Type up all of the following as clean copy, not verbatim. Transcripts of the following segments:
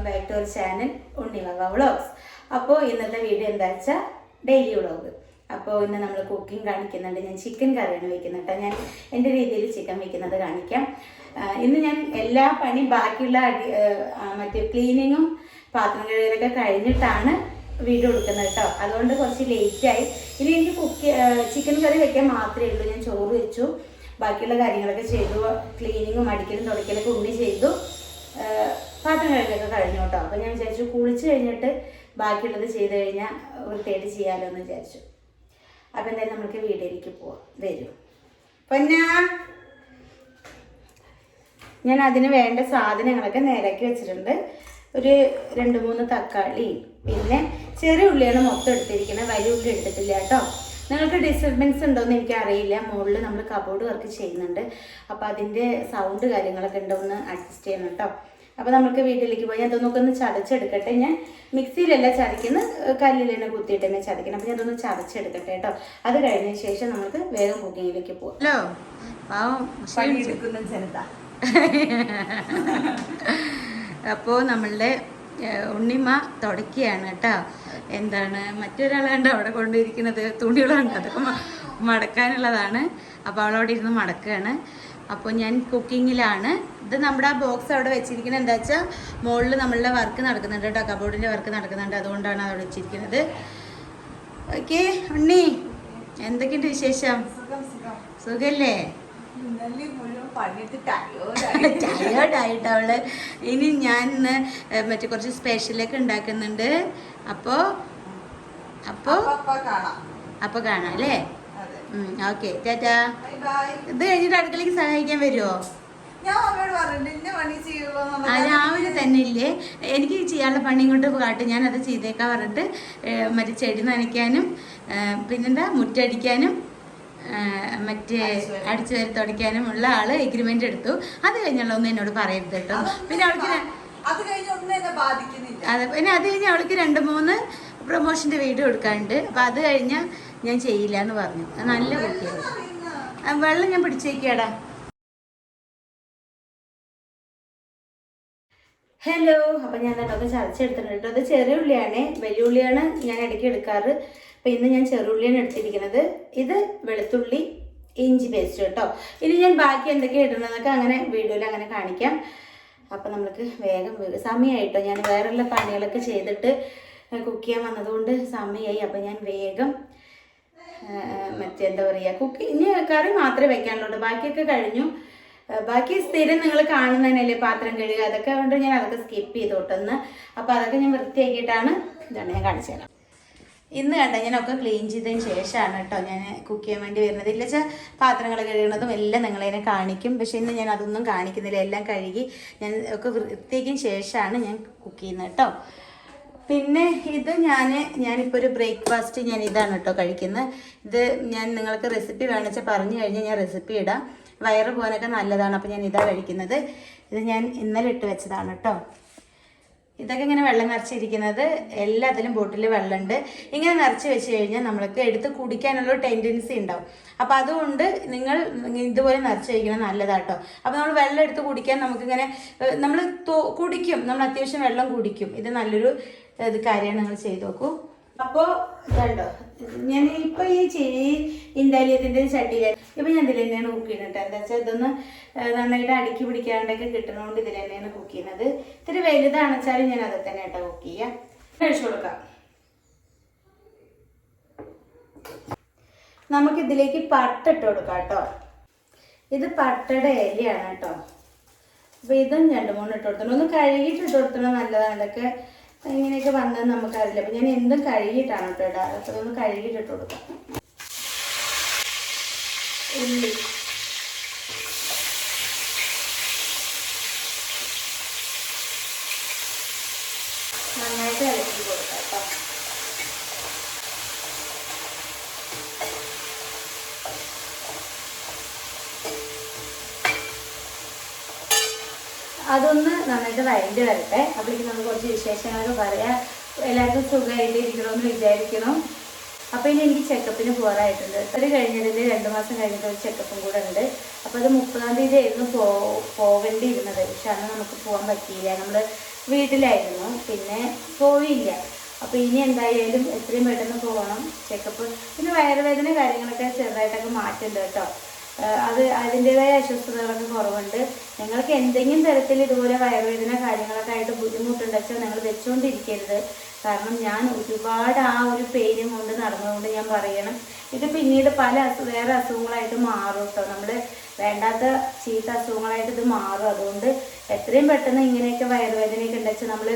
Back to our channel Unnima vlogs. അപ്പോൾ ഇന്നത്തെ video എന്താ വെച്ചാൽ ഡെയിലി വ്ളോഗ്. അപ്പോൾ ഇന്ന് നമ്മൾ കുക്കിംഗ് കാണിക്കുന്നുണ്ട്. ഞാൻ ചിക്കൻ കറിയാണ് വയ്ക്കുന്നുണ്ട്. ഞാൻ എൻ്റെ രീതിയിൽ ചിക്കൻ വയ്ക്കുന്നത് കാണിക്കാം. ഇന്ന് ഞാൻ എല്ലാ പണിയും ബാക്കിയുള്ള മറ്റേ ക്ലീനിങ്ങും പാത്രം കഴുകലൊക്കെ കഴിഞ്ഞിട്ടാണ് വീഡിയോ എടുക്കുന്നത് കേട്ടോ. അതുകൊണ്ട് കുറച്ച് ലേറ്റായി. ഇനി എനിക്ക് ചിക്കൻ കറി വെക്കാൻ മാത്രമേ ഉള്ളൂ. ഞാൻ ചോറ് വെച്ചു, ബാക്കിയുള്ള കാര്യങ്ങളൊക്കെ ചെയ്തു, ക്ലീനിങ്ങും അടിക്കലും തുടയ്ക്കലൊക്കെ ഉണ്ണി ചെയ്തു, പാത്രം കഴുകലൊക്കെ കഴിഞ്ഞു കേട്ടോ. അപ്പോൾ ഞാൻ വിചാരിച്ചു കുളിച്ച് കഴിഞ്ഞിട്ട് ബാക്കിയുള്ളത് ചെയ്ത് കഴിഞ്ഞാൽ വൃത്തിയായിട്ട് ചെയ്യാമല്ലോ എന്ന് വിചാരിച്ചു. അപ്പം എന്തായാലും നമുക്ക് വീഡിയോയിലേക്ക് പോവാം. വരൂ പൊന്നാ. ഞാൻ അതിന് വേണ്ട സാധനങ്ങളൊക്കെ നേരാക്കി വെച്ചിട്ടുണ്ട്. ഒരു 2-3 തക്കാളി, പിന്നെ ചെറിയ ഉള്ളിയാണ് മൊത്തം എടുത്തിരിക്കുന്നത്, വലിയ ഉള്ളി എടുത്തിട്ടില്ല കേട്ടോ. നിങ്ങൾക്ക് ഡിസ്റ്റർബൻസ് ഉണ്ടോയെന്ന് എനിക്കറിയില്ല. മുകളിൽ നമ്മൾ കബോർഡ് വർക്ക് ചെയ്യുന്നുണ്ട്, അപ്പോൾ അതിൻ്റെ സൗണ്ട് കാര്യങ്ങളൊക്കെ ഉണ്ടോ എന്ന് അഡ്ജസ്റ്റ് ചെയ്യണം കേട്ടോ. അപ്പോൾ നമുക്ക് വീട്ടിലേക്ക് പോയി അതൊന്നൊക്കെ ഒന്ന് ചതച്ചെടുക്കട്ടെ. ഞാൻ മിക്സിയിലല്ല ചതയ്ക്കുന്ന, കല്ലിൽ തന്നെ കുത്തിയിട്ട് തന്നെ ചതയ്ക്കണം. അപ്പോൾ ഞാൻ അതൊന്ന് ചതച്ചെടുക്കട്ടെ കേട്ടോ. അത് കഴിഞ്ഞ ശേഷം നമുക്ക് വേഗം കുക്കിങ്ങിലേക്ക് പോകാം. ഹലോ ജനത. അപ്പോൾ നമ്മളുടെ ഉണ്ണിമ തുടക്കുകയാണ് കേട്ടോ. എന്താണ് മറ്റൊരാളുണ്ട് അവിടെ കൊണ്ടിരിക്കുന്നത്, തുണികളുണ്ട്, അതൊക്കെ മടക്കാനുള്ളതാണ്. അപ്പോൾ അവളവിടെ ഇരുന്ന് മടക്കുകയാണ്. അപ്പോൾ ഞാൻ കുക്കിങ്ങിലാണ്. ഇത് നമ്മുടെ ആ ബോക്സ് അവിടെ വെച്ചിരിക്കുന്നത് എന്താ വെച്ചാൽ മുകളിൽ നമ്മളുടെ വർക്ക് നടക്കുന്നുണ്ട് കേട്ടോ, കബോർഡിൻ്റെ വർക്ക് നടക്കുന്നുണ്ട്, അതുകൊണ്ടാണ് അവിടെ വെച്ചിരിക്കുന്നത്. ഓക്കെ ഉണ്ണി, എന്തൊക്കെയുണ്ട് വിശേഷം? സുഖല്ലേ? ടയേർഡായിട്ട് അവള്. ഇനി ഞാൻ ഇന്ന് മറ്റേ കുറച്ച് സ്പെഷ്യലൊക്കെ ഉണ്ടാക്കുന്നുണ്ട്. അപ്പോൾ കാണാം അല്ലേ? ഓക്കെ ടാറ്റാ. ഇത് കഴിഞ്ഞിട്ട് അടുക്കളയ്ക്ക് സഹായിക്കാൻ വരുമോ? രാവിലെ തന്നെ ഇല്ലേ, എനിക്ക് ചെയ്യാനുള്ള പണി കൊണ്ട് കാട്ട്, ഞാനത് ചെയ്തേക്കാൻ പറഞ്ഞിട്ട് മറ്റേ ചെടി നനയ്ക്കാനും പിന്നെന്താ മുറ്റടിക്കാനും മറ്റേ അടിച്ചു വാരി തുടയ്ക്കാനും ഉള്ള ആള് എഗ്രിമെന്റ് എടുത്തു. അത് കഴിഞ്ഞുള്ള ഒന്നും എന്നോട് പറയരുത് കേട്ടോ. പിന്നെ അവൾക്ക് അതെ, പിന്നെ അത് കഴിഞ്ഞ് അവൾക്ക് 2-3 പ്രൊമോഷന്റെ വീഡിയോ എടുക്കാനുണ്ട്. അപ്പൊ അത് കഴിഞ്ഞാൽ ഞാൻ ചെയ്യില്ല എന്ന് പറഞ്ഞു. നല്ല കുട്ടിയാണ്. വെള്ളം ഞാൻ പിടിച്ചേക്കാടാ. ഹലോ, അപ്പം ഞാൻ അതൊക്കെ ചതച്ചെടുത്തിട്ടുണ്ട് കേട്ടോ. അത് ചെറിയ ഉള്ളിയാണ്, വലിയ ഉള്ളിയാണ് ഞാൻ ഇടയ്ക്ക് എടുക്കാറ്. അപ്പം ഇന്ന് ഞാൻ ചെറുള്ളിയാണ് എടുത്തിരിക്കുന്നത്. ഇത് വെളുത്തുള്ളി ഇഞ്ചി പേസ്റ്റ് കേട്ടോ. ഇനി ഞാൻ ബാക്കി എന്തൊക്കെയാണ് ഇടുന്നതൊക്കെ അങ്ങനെ വീഡിയോയിൽ അങ്ങനെ കാണിക്കാം. അപ്പം നമുക്ക് വേഗം സമയമായിട്ടോ. ഞാൻ വേറെയുള്ള പണികളൊക്കെ ചെയ്തിട്ട് കുക്ക് ചെയ്യാൻ വന്നതുകൊണ്ട് സമയമായി. അപ്പം ഞാൻ വേഗം മറ്റെന്താ പറയുക, ഇനി കറി മാത്രമേ വെക്കാനുള്ളൂ, ബാക്കിയൊക്കെ കഴിഞ്ഞു. ബാക്കി സ്ഥിരം നിങ്ങൾ കാണുന്നതിനല്ലേ പാത്രം കഴുകുക, അതൊക്കെ കൊണ്ട് ഞാൻ അതൊക്കെ സ്കിപ്പ് ചെയ്തോട്ടെന്ന്. അപ്പോൾ അതൊക്കെ ഞാൻ വൃത്തിയാക്കിയിട്ടാണ് ഇതാണ് ഞാൻ കാണിച്ചു തരാം. ഇന്ന് കണ്ട ഞാനൊക്കെ ക്ലീൻ ചെയ്തതിന് ശേഷമാണ് കേട്ടോ ഞാൻ കുക്ക് ചെയ്യാൻ വേണ്ടി വരുന്നത്. ഇല്ല വെച്ചാൽ പാത്രങ്ങൾ കഴുകുന്നതും എല്ലാം നിങ്ങളതിനെ കാണിക്കും. പക്ഷേ ഇന്ന് ഞാൻ അതൊന്നും കാണിക്കുന്നില്ല. എല്ലാം കഴുകി ഞാൻ ഒക്കെ വൃത്തിയാക്കിയതിന് ശേഷമാണ് ഞാൻ കുക്ക് ചെയ്യുന്നത് കേട്ടോ. പിന്നെ ഇത് ഞാനിപ്പോൾ ഒരു ബ്രേക്ക്ഫാസ്റ്റ് ഞാൻ ഇതാണ് കേട്ടോ കഴിക്കുന്നത്. ഇത് ഞാൻ നിങ്ങൾക്ക് റെസിപ്പി വേണമെന്ന് വെച്ചാൽ പറഞ്ഞു കഴിഞ്ഞാൽ ഞാൻ റെസിപ്പി ഇടാം. വയറ് പോകാനൊക്കെ നല്ലതാണ്. അപ്പോൾ ഞാൻ ഇതാ കഴിക്കുന്നത്. ഇത് ഞാൻ ഇന്നലെ ഇട്ട് വെച്ചതാണ് കേട്ടോ. ഇതൊക്കെ ഇങ്ങനെ വെള്ളം നിറച്ചിരിക്കുന്നത്, എല്ലാത്തിലും ബോട്ടിൽ വെള്ളമുണ്ട്. ഇങ്ങനെ നിറച്ച് വെച്ച് കഴിഞ്ഞാൽ നമ്മൾക്ക് എടുത്ത് കുടിക്കാനുള്ള ടെൻഡൻസി ഉണ്ടാവും. അപ്പോൾ അതുകൊണ്ട് നിങ്ങൾ ഇതുപോലെ നിറച്ച് കഴിക്കണം, നല്ലതാട്ടോ. അപ്പോൾ നമ്മൾ വെള്ളം എടുത്ത് കുടിക്കാൻ നമുക്കിങ്ങനെ നമ്മൾ കുടിക്കും, നമ്മൾ അത്യാവശ്യം വെള്ളം കുടിക്കും. ഇത് നല്ലൊരു കാര്യമാണ്, നിങ്ങൾ ചെയ്ത് നോക്കൂ. അപ്പോൾ ഇതുണ്ടോ, ഞാൻ ഇപ്പോൾ ഈ ഇന്താലിയത്തിൻ്റെ ചട്ടിയിൽ ഇപ്പം ഞാൻ ഇതിൽ തന്നെയാണ് കുക്ക് ചെയ്യുന്നത്. എന്താ വെച്ചാൽ ഇതൊന്ന് നന്നായിട്ട് അടുക്കി പിടിക്കാണ്ടൊക്കെ കിട്ടുന്നതുകൊണ്ട് ഇതിൽ തന്നെയാണ് കുക്ക് ചെയ്യുന്നത്. ഇത്തിരി വലുതാണെച്ചാലും ഞാൻ അതിൽ തന്നെ കേട്ടോ കുക്ക് ചെയ്യാം. കഴിച്ചു കൊടുക്കാം. നമുക്കിതിലേക്ക് പട്ട ഇട്ട് കൊടുക്കാം കേട്ടോ. ഇത് പട്ടയുടെ ഇലയാണ് കേട്ടോ. അപ്പോൾ ഇതും 2-3 ഇട്ട് കൊടുക്കണം. ഒന്ന് കഴുകിയിട്ട് ഇട്ട് കൊടുക്കണം, നല്ലതാണ്. ഇതൊക്കെ ഇങ്ങനെയൊക്കെ വന്നത് നമുക്കറിയില്ല. അപ്പം ഞാൻ എന്തും കഴുകിയിട്ടാണ് കേട്ടോ ഇടാറ്. അപ്പോൾ ഇതൊന്ന് കഴുകിയിട്ട് ഇട്ട് കൊടുക്കാം. ഉള്ളി നന്നായിട്ട് ഇളക്കി കൊടുക്കാം കേട്ടോ. അതൊന്ന് നന്നായിട്ട് വഴണ്ടി വരട്ടെ. അപ്പോഴേക്കും നമുക്ക് കുറച്ച് വിശേഷങ്ങളൊക്കെ പറയാം. എല്ലാവർക്കും സുഖമായിട്ട് ഇരിക്കണമെന്ന് വിചാരിക്കണം. അപ്പോൾ ഇനി എനിക്ക് ചെക്കപ്പിന് പോകാറായിട്ടുണ്ട്. അത് കഴിഞ്ഞതിൽ 2 മാസം കഴിഞ്ഞിട്ട് ഒരു ചെക്കപ്പും കൂടെ ഉണ്ട്. അപ്പോൾ അത് 30-ാം തീയതി ആയിരുന്നു പോകേണ്ടിയിരുന്നത്. പക്ഷെ അന്ന് നമുക്ക് പോകാൻ പറ്റിയില്ല, നമ്മൾ വീട്ടിലായിരുന്നു, പിന്നെ പോയില്ല. അപ്പോൾ ഇനി എന്തായാലും എത്രയും പെട്ടെന്ന് പോകണം ചെക്കപ്പ്. പിന്നെ വയറുവേദന കാര്യങ്ങളൊക്കെ ചെറുതായിട്ടൊക്കെ മാറ്റുന്നുണ്ട് കേട്ടോ. അതിൻ്റെതായ അസ്വസ്ഥതകളൊക്കെ കുറവുണ്ട്. നിങ്ങൾക്ക് എന്തെങ്കിലും തരത്തിൽ ഇതുപോലെ വയറുവേദന കാര്യങ്ങളൊക്കെ ആയിട്ട് ബുദ്ധിമുട്ടുണ്ടെച്ചാൽ നിങ്ങൾ വെച്ചുകൊണ്ടിരിക്കരുത്. കാരണം ഞാൻ ഒരുപാട് ആ ഒരു പെയിനും കൊണ്ട് നടന്നതുകൊണ്ട് ഞാൻ പറയണം, ഇത് പിന്നീട് പല വേറെ അസുഖങ്ങളായിട്ട് മാറും കേട്ടോ. നമ്മൾ വേണ്ടാത്ത ചീത്ത അസുഖങ്ങളായിട്ട് ഇത് മാറും. അതുകൊണ്ട് എത്രയും പെട്ടെന്ന് ഇങ്ങനെയൊക്കെ വയറുവേദനയൊക്കെ ഉണ്ടെച്ചാൽ നമ്മൾ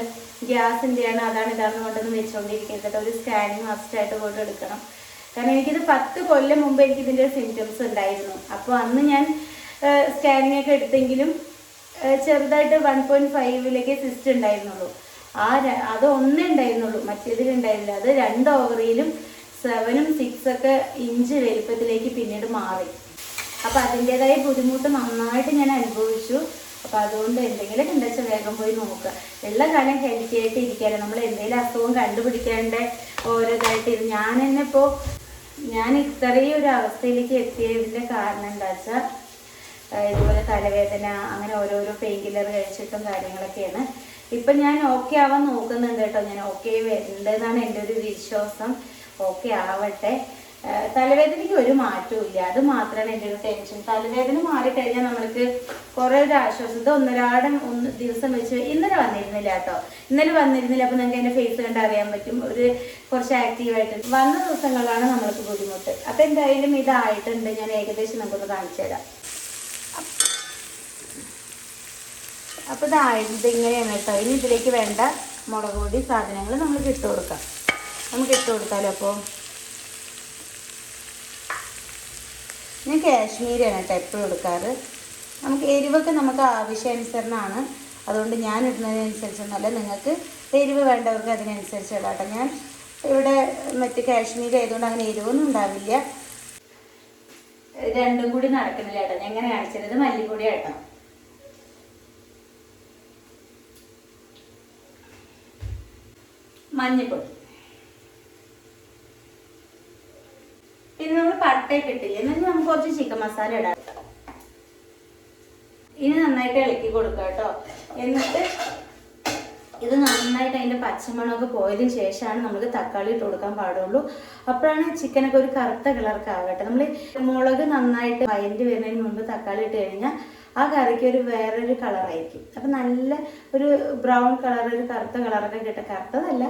ഗ്യാസിൻ്റെയാണ് അതാണ് ഇതാണെന്ന് കൊണ്ടൊന്നും വെച്ചുകൊണ്ടിരിക്കരുത്. ഒരു സ്കാനിങ് മസ്റ്റായിട്ട് കൊണ്ട് എടുക്കണം. കാരണം എനിക്കിത് 10 കൊല്ലം മുമ്പ് എനിക്ക് ഇതിൻ്റെ സിംറ്റംസ് ഉണ്ടായിരുന്നു. അപ്പോൾ അന്ന് ഞാൻ സ്കാനിങ് ഒക്കെ എടുത്തെങ്കിലും ചെറുതായിട്ട് 1.5 സിസ്റ്റ് ഉണ്ടായിരുന്നുള്ളൂ. അത് ഒന്നേ ഉണ്ടായിരുന്നുള്ളൂ, മറ്റേതിലുണ്ടായിരുന്നില്ല. അത് 2 ഓവറിയിലും 7ഉം 6 ഇഞ്ച് വലിപ്പത്തിലേക്ക് പിന്നീട് മാറി. അപ്പോൾ അതിൻ്റെതായ ബുദ്ധിമുട്ട് നന്നായിട്ട് ഞാൻ അനുഭവിച്ചു. അപ്പോൾ അതുകൊണ്ട് എന്തെങ്കിലും ഉണ്ടെച്ചാൽ വേഗം പോയി നോക്കുക. ഉള്ള കാലം ഹെൽത്തി ആയിട്ട് ഇരിക്കാമല്ലോ. നമ്മൾ എന്തെങ്കിലും അസുഖം കണ്ടുപിടിക്കാണ്ട് ഓരോ ഇതായിട്ട് ഞാൻ തന്നെ ഇപ്പോൾ ഞാൻ ഇത്രയും ഒരു അവസ്ഥയിലേക്ക് എത്തിയതിൻ്റെ കാരണം എന്താ വെച്ചാൽ ഇതുപോലെ തലവേദന അങ്ങനെ ഓരോരോ പെയിൻ കില്ലർ കഴിച്ചിട്ടും കാര്യങ്ങളൊക്കെയാണ്. ഇപ്പം ഞാൻ ഓക്കെ ആവാൻ നോക്കുന്നുണ്ട് കേട്ടോ. ഞാൻ ഓക്കെ വരുന്നുണ്ടെന്നാണ് എൻ്റെ ഒരു വിശ്വാസം. ഓക്കെ ആവട്ടെ. തലവേദനയ്ക്ക് ഒരു മാറ്റവും ഇല്ല, അത് മാത്രമാണ് എൻ്റെ ഒരു ടെൻഷൻ. തലവേദന മാറിക്കഴിഞ്ഞാൽ നമ്മൾക്ക് കുറേ ഒരു ആശ്വാസം. ഇത് ഒന്നരാടം ദിവസം വെച്ച് ഇന്നലെ വന്നിരുന്നില്ല കേട്ടോ. ഇന്നലെ വന്നിരുന്നില്ല. അപ്പോൾ നിങ്ങൾക്ക് എൻ്റെ ഫേസ് കണ്ട് അറിയാൻ പറ്റും, ഒരു കുറച്ച് ആക്റ്റീവായിട്ട് വന്ന ദിവസങ്ങളാണ് നമ്മൾക്ക് ബുദ്ധിമുട്ട്. അപ്പോൾ എന്തായാലും ഇതായിട്ടുണ്ട്. ഞാൻ ഏകദേശം നമുക്കൊന്ന് കാണിച്ചു തരാം. അപ്പോൾ ഇതായത് ഇങ്ങനെയാണ് കേട്ടോ. ഇനി ഇതിലേക്ക് വേണ്ട മുളക് പൊടി സാധനങ്ങൾ നമ്മൾക്ക് ഇട്ട് കൊടുക്കാം. നമുക്ക് ഇട്ട് കൊടുത്താലോ. അപ്പോൾ ഞാൻ കാശ്മീരിയാണ് കേട്ടോ എപ്പോഴും എടുക്കാറ്. നമുക്ക് എരിവൊക്കെ നമുക്ക് ആവശ്യാനുസരണമാണ്. അതുകൊണ്ട് ഞാൻ ഇടുന്നതിനനുസരിച്ചൊന്നുമല്ല, നിങ്ങൾക്ക് എരിവ് വേണ്ടവർക്ക് അതിനനുസരിച്ച് ഇടാം കേട്ടോ. ഞാൻ ഇവിടെ മറ്റ് കാശ്മീരി ആയതുകൊണ്ട് അങ്ങനെ എരിവൊന്നും ഉണ്ടാവില്ല. രണ്ടും കൂടി നടക്കുന്നില്ല കേട്ടോ. ഞാൻ എങ്ങനെ കാണിച്ചത് മല്ലിപ്പൊടി കേട്ടോ. മഞ്ഞൾപ്പൊടി. പിന്നെ നമ്മൾ പട്ടയൊക്കെ ഇട്ടില്ലേ, എന്നിട്ട് നമുക്ക് കുറച്ച് ചിക്കൻ മസാല ഇടാം. ഇനി നന്നായിട്ട് ഇളക്കി കൊടുക്കുക കേട്ടോ. എന്നിട്ട് ഇത് നന്നായിട്ട് അതിൻ്റെ പച്ചമണമൊക്കെ പോയതിന് ശേഷമാണ് നമുക്ക് തക്കാളി ഇട്ട് കൊടുക്കാൻ പാടുള്ളൂ. അപ്പോഴാണ് ചിക്കനൊക്കെ ഒരു കറുത്ത കളറൊക്കെ ആകട്ടെ. നമ്മൾ മുളക് നന്നായിട്ട് വയറ്റി വരുന്നതിന് മുമ്പ് തക്കാളി ഇട്ട് കഴിഞ്ഞാൽ ആ കറിക്ക് ഒരു വേറൊരു കളറായിരിക്കും. അപ്പം നല്ല ഒരു ബ്രൗൺ കളർ, ഒരു കറുത്ത കളറൊക്കെ കിട്ടും. കറുത്തതല്ല,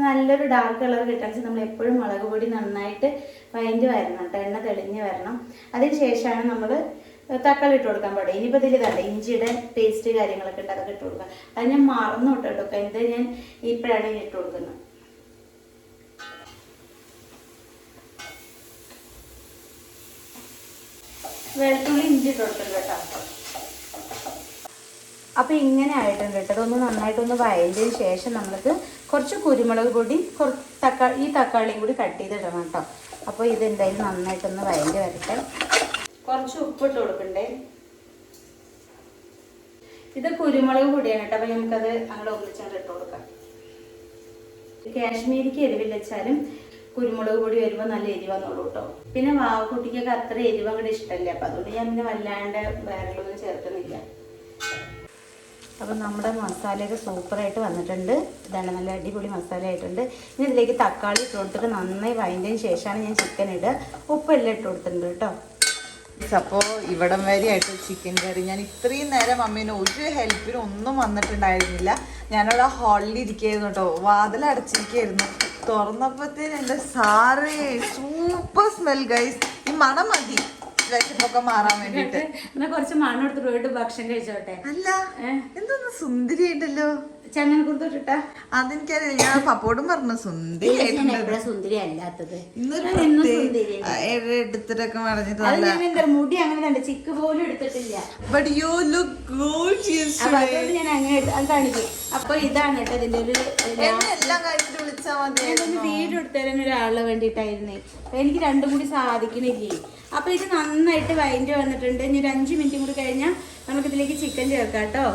നല്ലൊരു ഡാർക്ക് കളർ കിട്ടാൻ നമ്മൾ എപ്പോഴും മുളക് പൊടി നന്നായിട്ട് വയറ്റി വരണം കേട്ടോ. എണ്ണ തെളിഞ്ഞ് വരണം. അതിന് ശേഷമാണ് നമ്മൾ തക്കാളി ഇട്ട് കൊടുക്കാൻ പാടും. ഇനിയിപ്പോൾ ഇതിൽ ഇതല്ല ഇഞ്ചിയുടെ പേസ്റ്റ് കാര്യങ്ങളൊക്കെ ഉണ്ട്, അതൊക്കെ ഇട്ട് കൊടുക്കാം. അത് ഞാൻ മറന്നു കേട്ടോ. ഇത് ഞാൻ ഇപ്പോഴാണ് ഇട്ട് കൊടുക്കുന്നത്. വെളുത്തുള്ളി ഇഞ്ചി ഇട്ട് കൊടുക്കണം കേട്ടോ. അപ്പോൾ ഇങ്ങനെ ആയിട്ടുണ്ട് കേട്ടോ. അതൊന്ന് നന്നായിട്ടൊന്ന് വയറ്റിയതിന് ശേഷം നമ്മൾക്ക് കുറച്ച് കുരുമുളക് പൊടി, ഈ തക്കാളിയും കൂടി കട്ട് ചെയ്തിടണം കേട്ടോ. അപ്പോൾ ഇതെന്തായാലും നന്നായിട്ടൊന്ന് വയറ്റി വരട്ടെ. കുറച്ച് ഉപ്പിട്ട് കൊടുക്കണ്ടേ. ഇത് കുരുമുളക് പൊടിയാണ് കേട്ടോ. അപ്പോൾ നമുക്കത് അങ്ങോട്ട് ഒന്നിച്ചങ്ങോട്ട് ഇട്ട് കൊടുക്കാം. കാശ്മീരിക്ക് എരിവില്ല വെച്ചാലും കുരുമുളക് പൊടി വരുമ്പോൾ നല്ല എരിവ് വന്നോളൂ കേട്ടോ. പിന്നെ വാവക്കുട്ടിക്കൊക്കെ അത്ര എരിവ് അങ്ങോട്ട് ഇഷ്ടമല്ല. അപ്പം അതുകൊണ്ട് ഞാൻ പിന്നെ വല്ലാണ്ട് വേറെയൊന്നും ചേർക്കുന്നില്ല. അപ്പം നമ്മുടെ മസാലയൊക്കെ സൂപ്പറായിട്ട് വന്നിട്ടുണ്ട്. ഇതാണ് നല്ല അടിപൊളി മസാല ആയിട്ടുണ്ട്. ഇനി ഇതിലേക്ക് തക്കാളി ഇട്ട് കൊടുത്തിട്ട് നന്നായി വഴറ്റിയതിന് ശേഷമാണ് ഞാൻ ചിക്കൻ ഇടുക. ഉപ്പെല്ലാം ഇട്ട് കൊടുത്തിട്ടുണ്ട് കേട്ടോ. അപ്പോൾ ഇവിടം വരെയായിട്ട് ചിക്കൻ കറി ഞാൻ ഇത്രയും നേരം അമ്മേനെ ഒരു ഹെൽപ്പിനും ഒന്നും വന്നിട്ടുണ്ടായിരുന്നില്ല. ഞാനവിടെ ഹാളിൽ ഇരിക്കുകയായിരുന്നു കേട്ടോ. വാതിലടച്ചിരിക്കുകയായിരുന്നു. തുറന്നപ്പോഴത്തേന് എൻ്റെ സാറേ സൂപ്പർ സ്മെൽ ഗൈസ്. ഈ മണം മതി വിശപ്പൊക്കെ മാറാൻ വേണ്ടിട്ട്. എന്നാ കുറച്ച് മണം എടുത്തിട്ട് പോയിട്ട് ഭക്ഷണം കഴിച്ചോട്ടെ. അല്ല എന്തൊന്ന് സുന്ദരി ആയിട്ടല്ലോ. ചന്ദന കുറിച്ചിട്ടാ അതെനിക്കറിയില്ല. ഞാൻ പപ്പോടും പറഞ്ഞു സുന്ദരി സുന്ദരി അല്ലാത്തത് എടുത്തിട്ടൊക്കെ പറഞ്ഞിട്ട് മുടി അങ്ങനെ ചിക്ക് പോലും എടുത്തിട്ടില്ല. But you look gorgeous. അതുകൊണ്ട് ഞാൻ അങ്ങനെ കാണിക്കും. അപ്പൊ ഇതാണ് കേട്ടോ ഇതിന്റെ ഒരു എല്ലാം കഴിഞ്ഞിട്ട് വിളിച്ചാൽ മതി. വീഡിയോ എടുത്തരാൻ ഒരാളെ വേണ്ടിയിട്ടായിരുന്നേ. എനിക്ക് രണ്ടും കൂടി സാധിക്കണില്ലേ. അപ്പൊ ഇത് നന്നായിട്ട് വഴറ്റി വന്നിട്ടുണ്ട്. ഇനി ഒരു 5 മിനിറ്റും കൂടി കഴിഞ്ഞാൽ നമുക്ക് ഇതിലേക്ക് ചിക്കൻ ചേർക്കാം കേട്ടോ.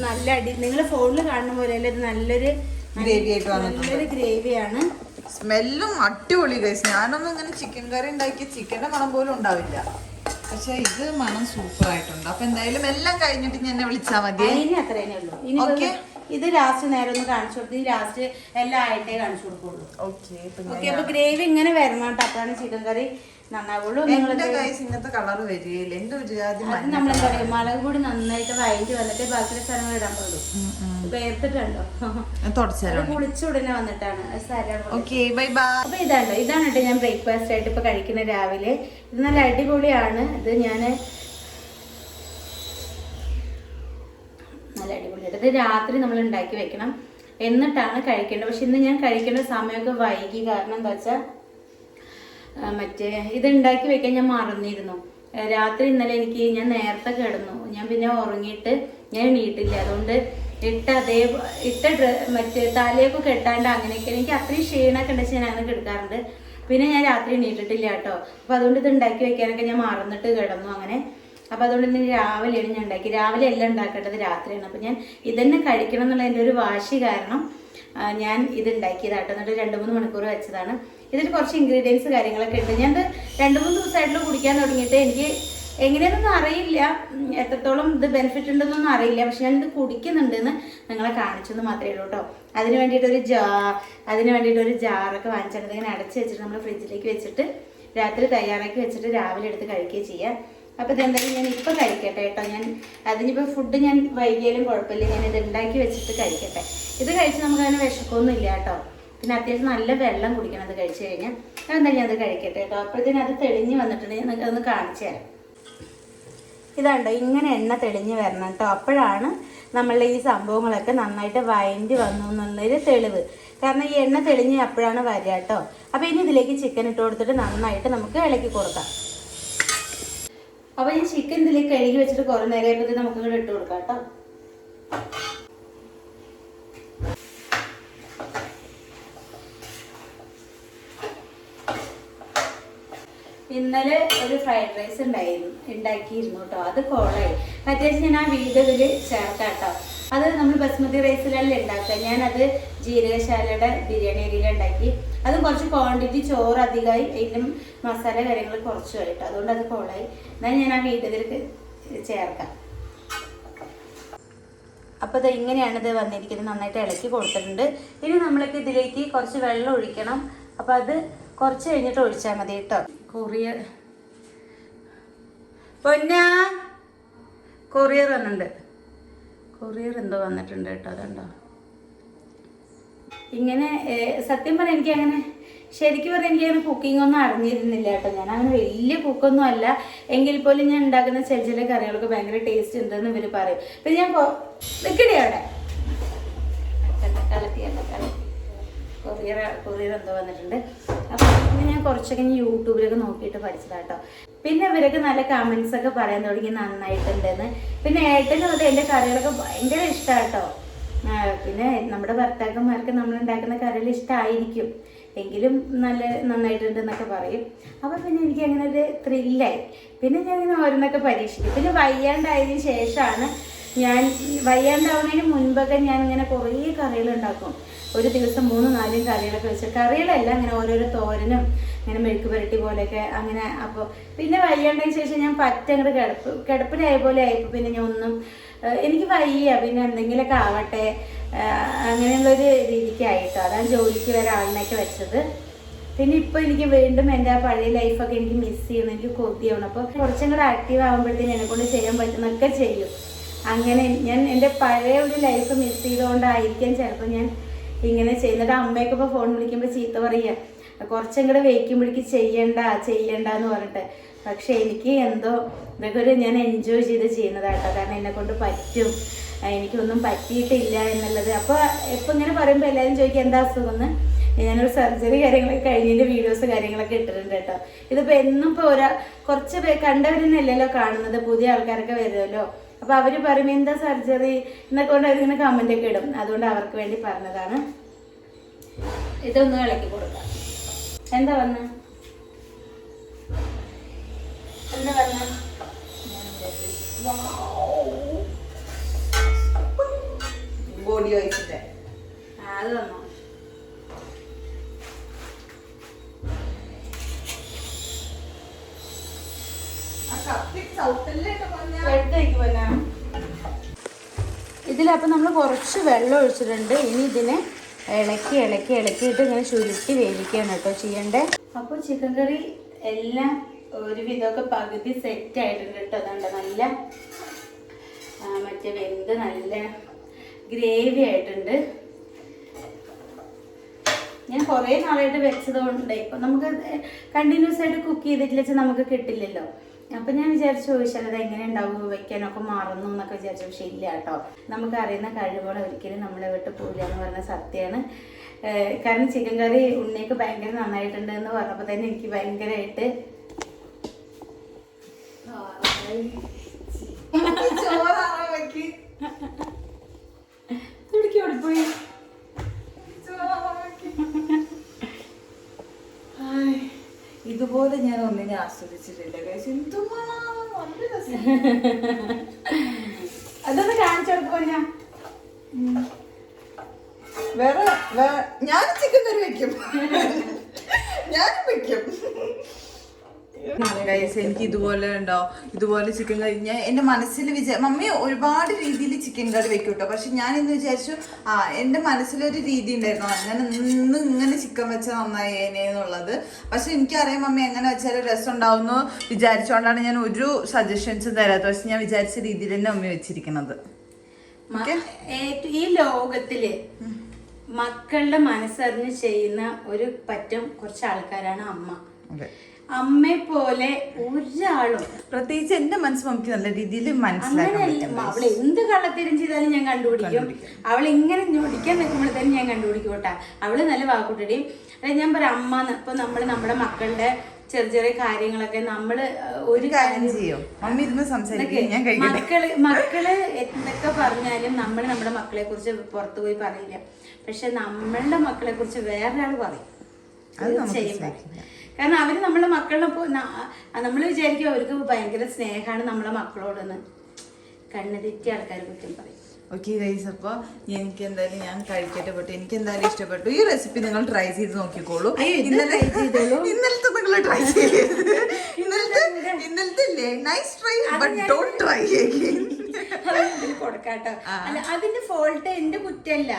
നല്ല നിങ്ങൾ ഫോണിൽ കാണുന്ന പോലെ അല്ല, ഇത് നല്ലൊരു ഗ്രേവിയാണ്. സ്മെല്ലും അടിപൊളി ഗൈസ്. ഞാനൊന്നും ഇങ്ങനെ ചിക്കൻ കറി ഉണ്ടാക്കി ചിക്കൻ്റെ മണം പോലും ഉണ്ടാവില്ല, പക്ഷെ ഇത് മണം സൂപ്പർ ആയിട്ടുണ്ട്. അപ്പൊ എന്തായാലും എല്ലാം കഴിഞ്ഞിട്ട് ഞാൻ എന്നെ വിളിച്ചാൽ മതി. ഇനി അത്രേ ഉള്ളൂ. ഇനി ഇത് ലാസ്റ്റ് നേരം ഒന്ന് കാണിച്ചു കൊടുത്ത് ലാസ്റ്റ് എല്ലാം ആയിട്ടേ കാണിച്ചു കൊടുക്കുള്ളൂ. ഓക്കെ. അപ്പൊ ഗ്രേവി ഇങ്ങനെ വരണം കേട്ടോ, അപ്പോഴാണ് ചിക്കൻ കറി നന്നാവുള്ളൂ. ഇങ്ങനത്തെ കളർ വരികയില്ല. എന്റെ ഒരു അത് നമ്മളെന്താ പറയുക, മുളക് പൊടി നന്നായിട്ട് വഴറ്റി വന്നിട്ട് ബാക്കിയുള്ള സ്ഥലങ്ങൾ ഇടാൻ പാടുള്ളൂ. വേർത്തിട്ടുണ്ടോ കുളിച്ച ഉടനെ വന്നിട്ടാണ്. അപ്പൊ ഇതാണ്ടോ, ഇതാണ് കേട്ടോ ഞാൻ ബ്രേക്ക്ഫാസ്റ്റ് ആയിട്ട് ഇപ്പൊ കഴിക്കുന്ന രാവിലെ. ഇത് നല്ല അടിപൊളിയാണ്. ഇത് ഞാൻ നല്ല അടിപൊളിയായിട്ട് ഇത് രാത്രി നമ്മൾ ഉണ്ടാക്കി വെക്കണം, എന്നിട്ടാണ് കഴിക്കേണ്ടത്. പക്ഷെ ഇന്ന് ഞാൻ കഴിക്കേണ്ട സമയമൊക്കെ വൈകി. കാരണം എന്താ വെച്ചാൽ മറ്റേ ഇത് ഉണ്ടാക്കി വെക്കാൻ ഞാൻ മറന്നിരുന്നു. രാത്രി ഇന്നലെ ഞാൻ നേരത്തെ കിടന്നു. ഞാൻ പിന്നെ ഉറങ്ങിയിട്ട് ഞാൻ എണീറ്റില്ല. അതുകൊണ്ട് മറ്റേ തലയൊക്കെ കെട്ടാണ്ട് അങ്ങനെയൊക്കെ എനിക്ക് അത്രയും ക്ഷീണമൊക്കെ ഉണ്ടെങ്കിൽ ഞാൻ അങ്ങനെ കിടക്കാറുണ്ട്. പിന്നെ ഞാൻ രാത്രി എണീറ്റിട്ടില്ല കേട്ടോ. അപ്പോൾ അതുകൊണ്ട് ഇത് ഉണ്ടാക്കി വെക്കാനൊക്കെ ഞാൻ മറന്നിട്ട് കിടന്നു അങ്ങനെ. അപ്പോൾ അതുകൊണ്ട് ഇന്ന് രാവിലെയാണ് ഞാൻ ഉണ്ടാക്കി. രാവിലെ എല്ലാം ഉണ്ടാക്കേണ്ടത് രാത്രിയാണ്. അപ്പോൾ ഞാൻ ഇതന്നെ കഴിക്കണം എന്നുള്ള എൻ്റെ ഒരു വാശി കാരണം ഞാൻ ഇത് ഉണ്ടാക്കിയതാട്ടോ. എന്നിട്ട് 2-3 മണിക്കൂർ വെച്ചതാണ്. ഇതിൽ കുറച്ച് ഇൻഗ്രീഡിയൻസ് കാര്യങ്ങളൊക്കെ ഉണ്ട്. ഞാനത് 2-3 ദിവസമായിട്ടുള്ള കുടിക്കാൻ തുടങ്ങിയിട്ട് എനിക്ക് എങ്ങനെയൊന്നും അറിയില്ല, എത്രത്തോളം ഇത് ബെനിഫിറ്റ് ഉണ്ടെന്നൊന്നും അറിയില്ല. പക്ഷെ ഞാനിത് കുടിക്കുന്നുണ്ടെന്ന് നിങ്ങളെ കാണിച്ചെന്ന് മാത്രമേ ഉള്ളൂ കേട്ടോ. അതിന് വേണ്ടിയിട്ടൊരു ജാറൊക്കെ വാങ്ങിച്ചിട്ട് ഇങ്ങനെ അടച്ച് വെച്ചിട്ട് നമ്മൾ ഫ്രിഡ്ജിലേക്ക് വെച്ചിട്ട് രാത്രി തയ്യാറാക്കി വെച്ചിട്ട് രാവിലെ എടുത്ത് കഴിക്കുകയും ചെയ്യാം. അപ്പോൾ ഇതെന്തായാലും ഞാൻ ഇപ്പം കഴിക്കട്ടെ കേട്ടോ. അതിനിപ്പോൾ ഫുഡ് ഞാൻ വൈകിയാലും കുഴപ്പമില്ല, ഞാനിത് ഉണ്ടാക്കി വെച്ചിട്ട് കഴിക്കട്ടെ. ഇത് കഴിച്ച് നമുക്ക് അതിന് വിശക്കൊന്നും ഇല്ല കേട്ടോ. പിന്നെ അത്യാവശ്യം നല്ല വെള്ളം കുടിക്കണം അത് കഴിച്ച് കഴിഞ്ഞാൽ. അതെന്തായാലും ഞാൻ അത് കഴിക്കട്ടെ കേട്ടോ. അപ്പോഴത്തേനും അത് തെളിഞ്ഞ് വന്നിട്ടുണ്ടെങ്കിൽ നിങ്ങൾക്ക് അതൊന്ന് കാണിച്ചു തരാം. ഇതാണ്ടോ, ഇങ്ങനെ എണ്ണ തെളിഞ്ഞ് വരണം കേട്ടോ. അപ്പോഴാണ് നമ്മളുടെ ഈ സംഭവങ്ങളൊക്കെ നന്നായിട്ട് വഴണ്ടി വന്നു എന്നുള്ളൊരു തെളിവ്. കാരണം ഈ എണ്ണ തെളിഞ്ഞ് അപ്പോഴാണ് വരിക കേട്ടോ. അപ്പോൾ ഇനി ഇതിലേക്ക് ചിക്കൻ ഇട്ട് കൊടുത്തിട്ട് നന്നായിട്ട് നമുക്ക് ഇളക്കി കൊടുക്കാം. അപ്പോൾ ഈ ചിക്കൻ ഇതിലേക്ക് കഴുകി വെച്ചിട്ട് കുറേ നേരം ആയപ്പോൾ നമുക്ക് ഇങ്ങോട്ട് ഇട്ട് കൊടുക്കാം കേട്ടോ. ഇന്നലെ ഒരു ഫ്രൈഡ് റൈസ് ഉണ്ടാക്കിയിരുന്നു കേട്ടോ. അത് കോളായി. അത്യാവശ്യം ഞാൻ ആ വീഡിയോ ഇതിൽ ചേർക്കാം കേട്ടോ. അത് നമ്മൾ ബസ്മതി റൈസിലല്ലേ ഉണ്ടാക്കുക. ഞാനത് ജീരകശാലയുടെ ബിരിയാണി അരിയിൽ ഉണ്ടാക്കി. അത് കുറച്ച് ക്വാണ്ടിറ്റി ചോറ് അധികമായി, അതിലും മസാല കാര്യങ്ങൾ കുറച്ചു കേട്ടോ. അതുകൊണ്ട് അത് കോളായി. എന്നാൽ ഞാൻ ആ വീഡിയോയിലേക്ക് ചേർക്കാം. അപ്പോൾ ഇത് ഇങ്ങനെയാണ് ഇത് വന്നിരിക്കുന്നത്. നന്നായിട്ട് ഇളക്കി കൊടുത്തിട്ടുണ്ട്. ഇനി നമ്മൾക്ക് ഇതിലേക്ക് കുറച്ച് വെള്ളം ഒഴിക്കണം. അപ്പോൾ അത് കുറച്ച് കഴിഞ്ഞിട്ട് ഒഴിച്ചാൽ മതി കേട്ടോ. കൊറിയർ വന്നിട്ടുണ്ട്. കൊറിയർ എന്തോ വന്നിട്ടുണ്ട് കേട്ടോ. അതുണ്ടോ ഇങ്ങനെ. സത്യം പറഞ്ഞാൽ എനിക്കങ്ങനെ ശരിക്കും പറഞ്ഞാൽ എനിക്കങ്ങനെ കുക്കിംഗ് ഒന്നും അറിഞ്ഞിരുന്നില്ല കേട്ടോ. ഞാൻ അങ്ങനെ വലിയ കുക്കൊന്നും അല്ല. എങ്കിൽ പോലും ഞാൻ ഉണ്ടാക്കുന്ന ചില കറികൾക്ക് ഭയങ്കര ടേസ്റ്റ് ഉണ്ടെന്ന് ഇവർ പറയും. പിന്നെ ഞാൻ നിൽക്കണേ അവിടെ കൊറിയർ എന്തോ വന്നിട്ടുണ്ട്. അപ്പം പിന്നെ ഞാൻ കുറച്ചൊക്കെ യൂട്യൂബിലൊക്കെ നോക്കിയിട്ട് പഠിച്ചതാട്ടോ. പിന്നെ ഇവരൊക്കെ നല്ല കമൻസ് ഒക്കെ പറയാൻ തുടങ്ങി നന്നായിട്ടുണ്ടെന്ന്. പിന്നെ ഏട്ടനും അത് എൻ്റെ കറികളൊക്കെ ഭയങ്കര ഇഷ്ടമാട്ടോ. പിന്നെ നമ്മുടെ ഭർത്താക്കന്മാർക്ക് നമ്മൾ ഉണ്ടാക്കുന്ന കറികൾ ഇഷ്ടമായിരിക്കും, എങ്കിലും നന്നായിട്ടുണ്ടെന്നൊക്കെ പറയും. അപ്പോൾ പിന്നെ എനിക്ക് അങ്ങനെ ഒരു ത്രില്ലായി. പിന്നെ ഞാനിങ്ങനെ ഓരോന്നൊക്കെ പരീക്ഷിക്കും. പിന്നെ വയ്യാണ്ടായതിനു ശേഷമാണ് വയ്യാണ്ടാവുന്നതിന് മുൻപൊക്കെ ഞാനിങ്ങനെ കുറേ കറികൾ ഉണ്ടാക്കും. ഒരു ദിവസം 3-4 കറികളൊക്കെ വെച്ച്, കറികളെല്ലാം അങ്ങനെ ഓരോരോ തോരനും ഇങ്ങനെ മെഴുക്ക് പുരട്ടി പോലെയൊക്കെ അങ്ങനെ. അപ്പോൾ പിന്നെ വയ്യാണ്ടതിന് ശേഷം ഞാൻ അങ്ങോട്ട് കിടപ്പിലായ പോലെ ആയപ്പോൾ പിന്നെ ഞാൻ എനിക്ക് വയ്യ, പിന്നെ എന്തെങ്കിലുമൊക്കെ ആവട്ടെ അങ്ങനെയുള്ളൊരു രീതിക്കായിട്ടോ. അതാണ് ജോലിക്ക് വരെ ആളിനൊക്കെ വെച്ചത്. പിന്നെ ഇപ്പോൾ എനിക്ക് വീണ്ടും എൻ്റെ ആ പഴയ ലൈഫൊക്കെ എനിക്ക് മിസ് ചെയ്യണം, എനിക്ക് കൊതിയാവണം. അപ്പോൾ കുറച്ചും കൂടെ ആക്റ്റീവ് ആകുമ്പോഴത്തേനും എന്നെക്കൊണ്ട് ചെയ്യാൻ പറ്റുന്നൊക്കെ ചെയ്യും. അങ്ങനെ ഞാൻ എൻ്റെ പഴയ ഒരു ലൈഫ് മിസ് ചെയ്തുകൊണ്ടായിരിക്കാം ചിലപ്പോൾ ഞാൻ ഇങ്ങനെ ചെയ്യുന്നത്. അമ്മയൊക്കെ ഇപ്പോൾ ഫോൺ വിളിക്കുമ്പോൾ ചീത്ത പറയുക, കുറച്ചും കൂടെ വയ്ക്കുമ്പോഴേക്ക് ചെയ്യണ്ട എന്ന് പറഞ്ഞിട്ട്. പക്ഷെ എനിക്ക് എന്തോ ഇതൊക്കെ ഞാൻ എൻജോയ് ചെയ്ത് ചെയ്യുന്നതാട്ടോ. കാരണം എന്നെക്കൊണ്ട് പറ്റും, എനിക്കൊന്നും പറ്റിയിട്ടില്ല എന്നുള്ളത്. അപ്പോൾ ഇപ്പോൾ ഇങ്ങനെ പറയുമ്പോൾ എല്ലാവരും ചോദിക്കും എന്താ അസുഖമെന്ന്. ഞാനൊരു സർജറി കാര്യങ്ങളൊക്കെ കഴിഞ്ഞതിൻ്റെ വീഡിയോസ് കാര്യങ്ങളൊക്കെ ഇട്ടിട്ടുണ്ട് കേട്ടോ. ഇതിപ്പോൾ എന്നും ഇപ്പോൾ കുറച്ച് കണ്ടവരെന്നല്ലല്ലോ കാണുന്നത്, പുതിയ ആൾക്കാരൊക്കെ വരുമല്ലോ. അപ്പോൾ അവർ പറയുമ്പോൾ എന്താ സർജറി എന്നൊക്കെ കൊണ്ട് അവരിങ്ങനെ കമൻ്റൊക്കെ ഇടും. അതുകൊണ്ട് അവർക്ക് വേണ്ടി പറഞ്ഞതാണ്. ഇതൊന്ന് ഇളക്കി കൊടുക്കാം. എന്താ പറഞ്ഞ ബോഡി ഓയിസിന്റെ അത് തന്നോ. ഇതിലപ്പോൾ നമ്മൾ കുറച്ച് വെള്ളം ഒഴിച്ചിട്ടുണ്ട്. ഇനി ഇതിനെ ഇളക്കിയിട്ട് ഇങ്ങനെ ചുരുട്ടി വേവിക്കുകയാണ് കേട്ടോ ചെയ്യണ്ടേ. അപ്പോൾ ചിക്കൻ കറി എല്ലാം ഒരുവിധമൊക്കെ പകുതി സെറ്റ് ആയിട്ടുണ്ട് കേട്ടോ. അതുകൊണ്ട് നല്ല മറ്റേ വെന്ത് നല്ല ഗ്രേവി ആയിട്ടുണ്ട്. ഞാൻ കുറേ നാളായിട്ട് വെച്ചത് കൊണ്ട് ഇപ്പം നമുക്ക് കണ്ടിന്യൂസ് ആയിട്ട് കുക്ക് ചെയ്തിട്ടില്ല വെച്ചാൽ നമുക്ക് കിട്ടില്ലല്ലോ. അപ്പം ഞാൻ വിചാരിച്ചു ചോദിച്ചാൽ അത് എങ്ങനെ ഉണ്ടാവും, വെക്കാനൊക്കെ മറന്നു എന്നൊക്കെ വിചാരിച്ചു. പക്ഷേ ഇല്ല കേട്ടോ, നമുക്ക് അറിയുന്ന കഴിവുകൾ ഒരിക്കലും നമ്മളെ വിട്ട് പോവില്ല എന്ന് പറഞ്ഞ സത്യമാണ്. കാരണം ചിക്കൻ കറി ഉണ്ണിയൊക്കെ ഭയങ്കര നന്നായിട്ടുണ്ട് എന്ന് പറഞ്ഞപ്പോൾ തന്നെ എനിക്ക് ഭയങ്കരമായിട്ട് പോയി. ഇതുപോലെ ഞാൻ ഒന്നിനെ ആസ്വദിച്ചിട്ടില്ല. അതൊന്ന് കാണിച്ചു കൊടുക്കുമ്പോ വേറെ ഞാൻ ചിക്കൻ കറി വെക്കും, ഞാനും വെക്കും. എനിക്ക് ഇതുപോലെ ഉണ്ടോ, ഇതുപോലെ ചിക്കൻ കറി ഞാൻ എന്റെ മനസ്സിൽ മമ്മി ഒരുപാട് രീതിയിൽ ചിക്കൻ കറി വെക്കും കേട്ടോ. പക്ഷെ ഞാൻ ഇന്ന് വിചാരിച്ചു എന്റെ മനസ്സിലൊരു രീതി ഉണ്ടായിരുന്നു, അങ്ങനെ ഇങ്ങനെ ചിക്കൻ വെച്ചാൽ നന്നായേനെന്നുള്ളത്. പക്ഷെ എനിക്കറിയാം മമ്മി എങ്ങനെ വെച്ചാലും രസം ഉണ്ടാവുമെന്ന് വിചാരിച്ചുകൊണ്ടാണ് ഞാൻ ഒരു സജഷൻസ് തരാത്തത്. പക്ഷെ ഞാൻ വിചാരിച്ച രീതിയിൽ തന്നെ മമ്മി വെച്ചിരിക്കുന്നത്. ഈ ലോകത്തില് മക്കളുടെ മനസ്സറിഞ്ഞ് ചെയ്യുന്ന ഒരു പറ്റം കുറച്ച് ആൾക്കാരാണ് അമ്മ. അമ്മയെ പോലെ ഒരാളും, പ്രത്യേകിച്ച് എന്റെ മനസ്സ് നമുക്ക് നല്ല രീതിയിൽ മനസ്സിലാക്കാൻ. അവൾ എന്ത് കള്ളത്തരം ചെയ്താലും ഞാൻ കണ്ടുപിടിക്കും. അവൾ ഇങ്ങനെ ഞൊടിക്കാൻ നിൽക്കുമ്പോഴത്തേനും ഞാൻ കണ്ടുപിടിക്കും കേട്ടാ. അവള് നല്ല വാക്കുട്ടിയും. അല്ലെ ഞാൻ പറയാം അമ്മ. ഇപ്പൊ നമ്മള് നമ്മുടെ മക്കളുടെ ചെറിയ ചെറിയ കാര്യങ്ങളൊക്കെ നമ്മള് ഒരു കാര്യം ചെയ്യും. മക്കള് എന്തൊക്കെ പറഞ്ഞാലും നമ്മള് നമ്മുടെ മക്കളെ കുറിച്ച് പുറത്തു പോയി പറയില്ല. പക്ഷെ നമ്മളുടെ മക്കളെ കുറിച്ച് വേറൊരാൾ പറയും. കാരണം അവര് നമ്മളെ മക്കളുടെ നമ്മൾ വിചാരിക്കും അവർക്ക് ഭയങ്കര സ്നേഹമാണ് നമ്മളെ മക്കളോടെന്ന്. കണ്ണ് തെറ്റിയ ആൾക്കാർ കുറ്റം പറയും. ഓക്കെ ഗൈസ്, അപ്പോൾ എനിക്ക് എന്തായാലും ഞാൻ കഴിക്കട്ടെ. പെട്ടു, എനിക്ക് എന്തായാലും ഇഷ്ടപ്പെട്ടു. ഈ റെസിപ്പി നിങ്ങൾ ട്രൈ ചെയ്ത് നോക്കിക്കോളൂ. ഇന്നലത്തെ നിങ്ങൾ ട്രൈ ചെയ്യരുത്. ഇന്നലത്തെ ഇല്ലേ, nice try but don't try കൊടുക്കാട്ടോ. അല്ല, അതിന്റെ ഫോൾട്ട് എന്റെ കുറ്റല്ല.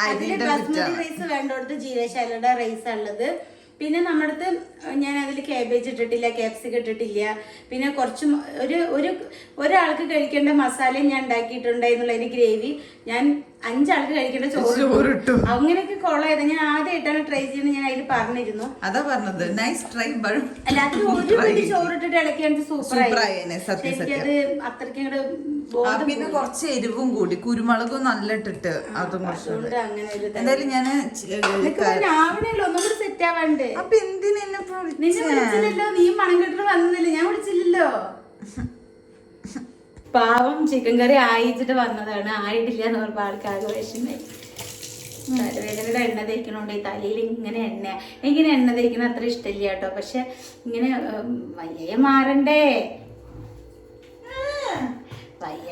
അതില് ബസ്മതി റൈസ് വേണ്ടോടത്ത് ജീരശാലയുടെ റൈസ് ഉള്ളത്. പിന്നെ നമ്മുടെ അടുത്ത് ഞാൻ അതിൽ കാബേജ് ഇട്ടിട്ടില്ല, ക്യാപ്സിക്കം ഇട്ടിട്ടില്ല. പിന്നെ കുറച്ച് ഒരാൾക്ക് കഴിക്കേണ്ട മസാലയും ഞാൻ ഉണ്ടാക്കിയിട്ടുണ്ടായിരുന്നുള്ളതിന് ഗ്രേവി ഞാൻ 5 ആൾക്ക് കഴിക്കേണ്ട ചോറ് അങ്ങനെയൊക്കെ കൊള്ളായത്. ഞാൻ ആദ്യമായിട്ടാണ് ട്രൈ ചെയ്യുന്നത്. ഞാൻ അതിൽ പറഞ്ഞിരുന്നു. അതാ പറഞ്ഞത് നൈസ് ട്രൈ. അല്ല, അതിൽ ഒരു പിടി ചോറിട്ടിട്ട് ഇളക്കിയാണ് സൂപ്പറായി. അത് അത്രയ്ക്കും പിന്നെ കുറച്ച് എരിവും കൂടി, കുരുമുളകും നല്ല ഇട്ടിട്ട് അതും കുറച്ചുണ്ട്. എന്തായാലും ഞാൻ ഒന്നുകൂടി സെറ്റ് ആവാണ്ട്. അപ്പൊ എന്തിനാ വിളിച്ചില്ലല്ലോ, നീ മണം കെട്ടിട്ട് വന്നില്ല, ഞാൻ വിളിച്ചില്ലല്ലോ. പാവം ചിക്കൻ കറി ആയിച്ചിട്ട് വന്നതാണ്, ആയിട്ടില്ല എന്ന് പറഞ്ഞ ആൾക്കാർക്ക് വിഷമമായി. തലവേദനയുടെ എണ്ണ തേക്കണോണ്ട് ഈ തലയിൽ ഇങ്ങനെ എണ്ണ തേക്കുന്ന അത്ര ഇഷ്ടമില്ല കേട്ടോ. പക്ഷെ ഇങ്ങനെ വയ്യ മാറണ്ടേ, വയ്യ.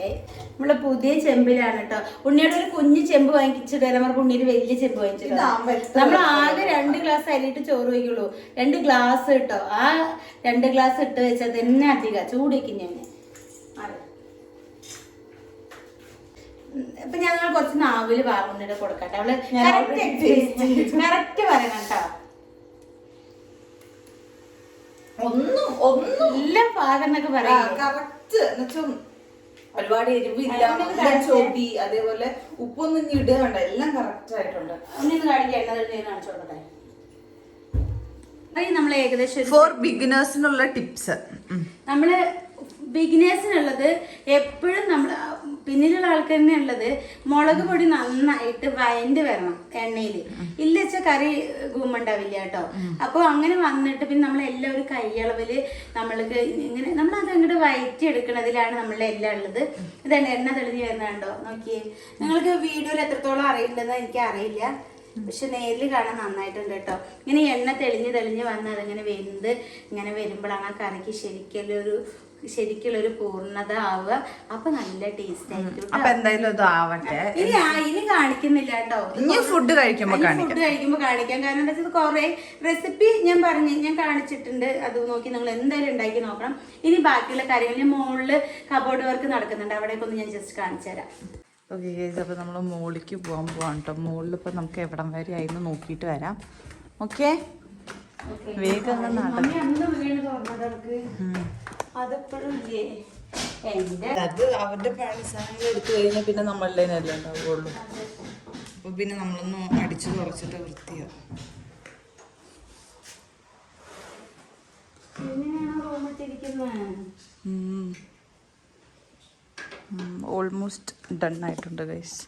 നമ്മളെ പുതിയ ചെമ്പിലാണ് കേട്ടോ. ഉണ്ണിയുടെ ഒരു കുഞ്ഞു ചെമ്പ് വാങ്ങിച്ചിട്ട് നമ്മൾ ഉണ്ണിയുടെ വലിയ ചെമ്പ് വാങ്ങിച്ചിട്ട് നമ്മൾ ആകെ 2 ഗ്ലാസ് അരിയിട്ട് ചോറ് വയ്ക്കുള്ളൂ. 2 ഗ്ലാസ് കേട്ടോ. ആ 2 ഗ്ലാസ് ഇട്ട് വെച്ചാൽ തന്നെ അധികം ചൂടിക്കും ഞാൻ. ഇപ്പൊ ഞാൻ കുറച്ച് നാവില് വാങ്ങുന്നിട്ട് കൊടുക്കട്ടെ. അവള് കറക്റ്റ് പറയണം കേട്ടോ. ഒന്നും എല്ലാം പാകം എന്നൊക്കെ പറയാം. ഒരുപാട് എരിവില്ല, ചോടി, അതേപോലെ ഉപ്പൊന്നും ഇടുക വേണ്ട, എല്ലാം കറക്റ്റ് ആയിട്ടുണ്ട്. ഒന്നിന്ന് കാണിച്ചു കൊടുക്കട്ടെ. നമ്മള് ഏകദേശം ഫോർ ബിഗിനേഴ്സിനുള്ള ടിപ്സ്. നമ്മള് ബിഗിനേഴ്സിനുള്ളത് എപ്പോഴും നമ്മൾ പിന്നിലുള്ള ആൾക്കാരനെ ഉള്ളത് മുളക് പൊടി നന്നായിട്ട് വയന്റ് വരണം എണ്ണയിൽ. ഇല്ലച്ച കറി ഗുമ്മുണ്ടാവില്ല കേട്ടോ. അപ്പോൾ അങ്ങനെ വന്നിട്ട് പിന്നെ നമ്മളെല്ലാവരും കൈയളവില് നമ്മൾക്ക് ഇങ്ങനെ നമ്മൾ അത് അങ്ങോട്ട് വയറ്റി എടുക്കണതിലാണ് നമ്മളുടെ എല്ലാം ഉള്ളത്. ഇതാണ് എണ്ണ തെളിഞ്ഞ് വരുന്നുണ്ടോ നോക്കിയേ. നിങ്ങൾക്ക് വീഡിയോയിൽ എത്രത്തോളം അറിയില്ലെന്ന് എനിക്ക് അറിയില്ല, പക്ഷെ നേരിൽ കാണാൻ നന്നായിട്ടുണ്ട് കേട്ടോ. ഇങ്ങനെ എണ്ണ തെളിഞ്ഞ് വന്ന് അതിങ്ങനെ വെന്ത് ഇങ്ങനെ വരുമ്പോഴാണ് ആ കറിക്ക് ശരിക്കും ഒരു ശരിക്കുള്ളൊരു പൂർണ്ണത ആവുക. അപ്പൊ നല്ല ടേസ്റ്റ് ആയിരിക്കും. അപ്പൊ എന്തായാലും ഇത് ആവട്ടെ. ഇനി കാണിക്കുന്നില്ല കേട്ടോ. ഇനി ഫുഡ് കഴിക്കുമ്പോ കാണിക്കാം. കാരണം എന്താ വെച്ചാൽ കുറെ റെസിപ്പി ഞാൻ കാണിച്ചിട്ടുണ്ട്. അത് നോക്കി നിങ്ങൾ എന്തായാലും ഉണ്ടാക്കി നോക്കണം. ഇനി ബാക്കിയുള്ള കാര്യങ്ങൾ ഞാൻ മുകളില് കബോർഡ് വർക്ക് നടക്കുന്നുണ്ട്, അവിടേക്ക് ഒന്ന് ഞാൻ ജസ്റ്റ് കാണിച്ചു തരാം. ഓക്കെ ഗൈസ്, അപ്പോൾ നമ്മൾ മുകളിലേക്ക് പോകാൻ പോവാണ് കേട്ടോ. മുകളിൽ ഇപ്പോൾ നമുക്ക് എവിടം വരെ ആയിരുന്നു നോക്കിയിട്ട് വരാം. ഓക്കെ, വേഗം അത് അവരുടെ പണി സാധനങ്ങൾ എടുത്തു കഴിഞ്ഞാൽ പിന്നെ നമ്മളുടെ അല്ലേ ഉണ്ടാവുള്ളൂ. അപ്പൊ പിന്നെ നമ്മളൊന്ന് അടിച്ചു തുറച്ചിട്ട് വൃത്തിയാവും. ഓൾമോസ്റ്റ് ഡൺ ആയിട്ടുണ്ട് ഗൈസ്.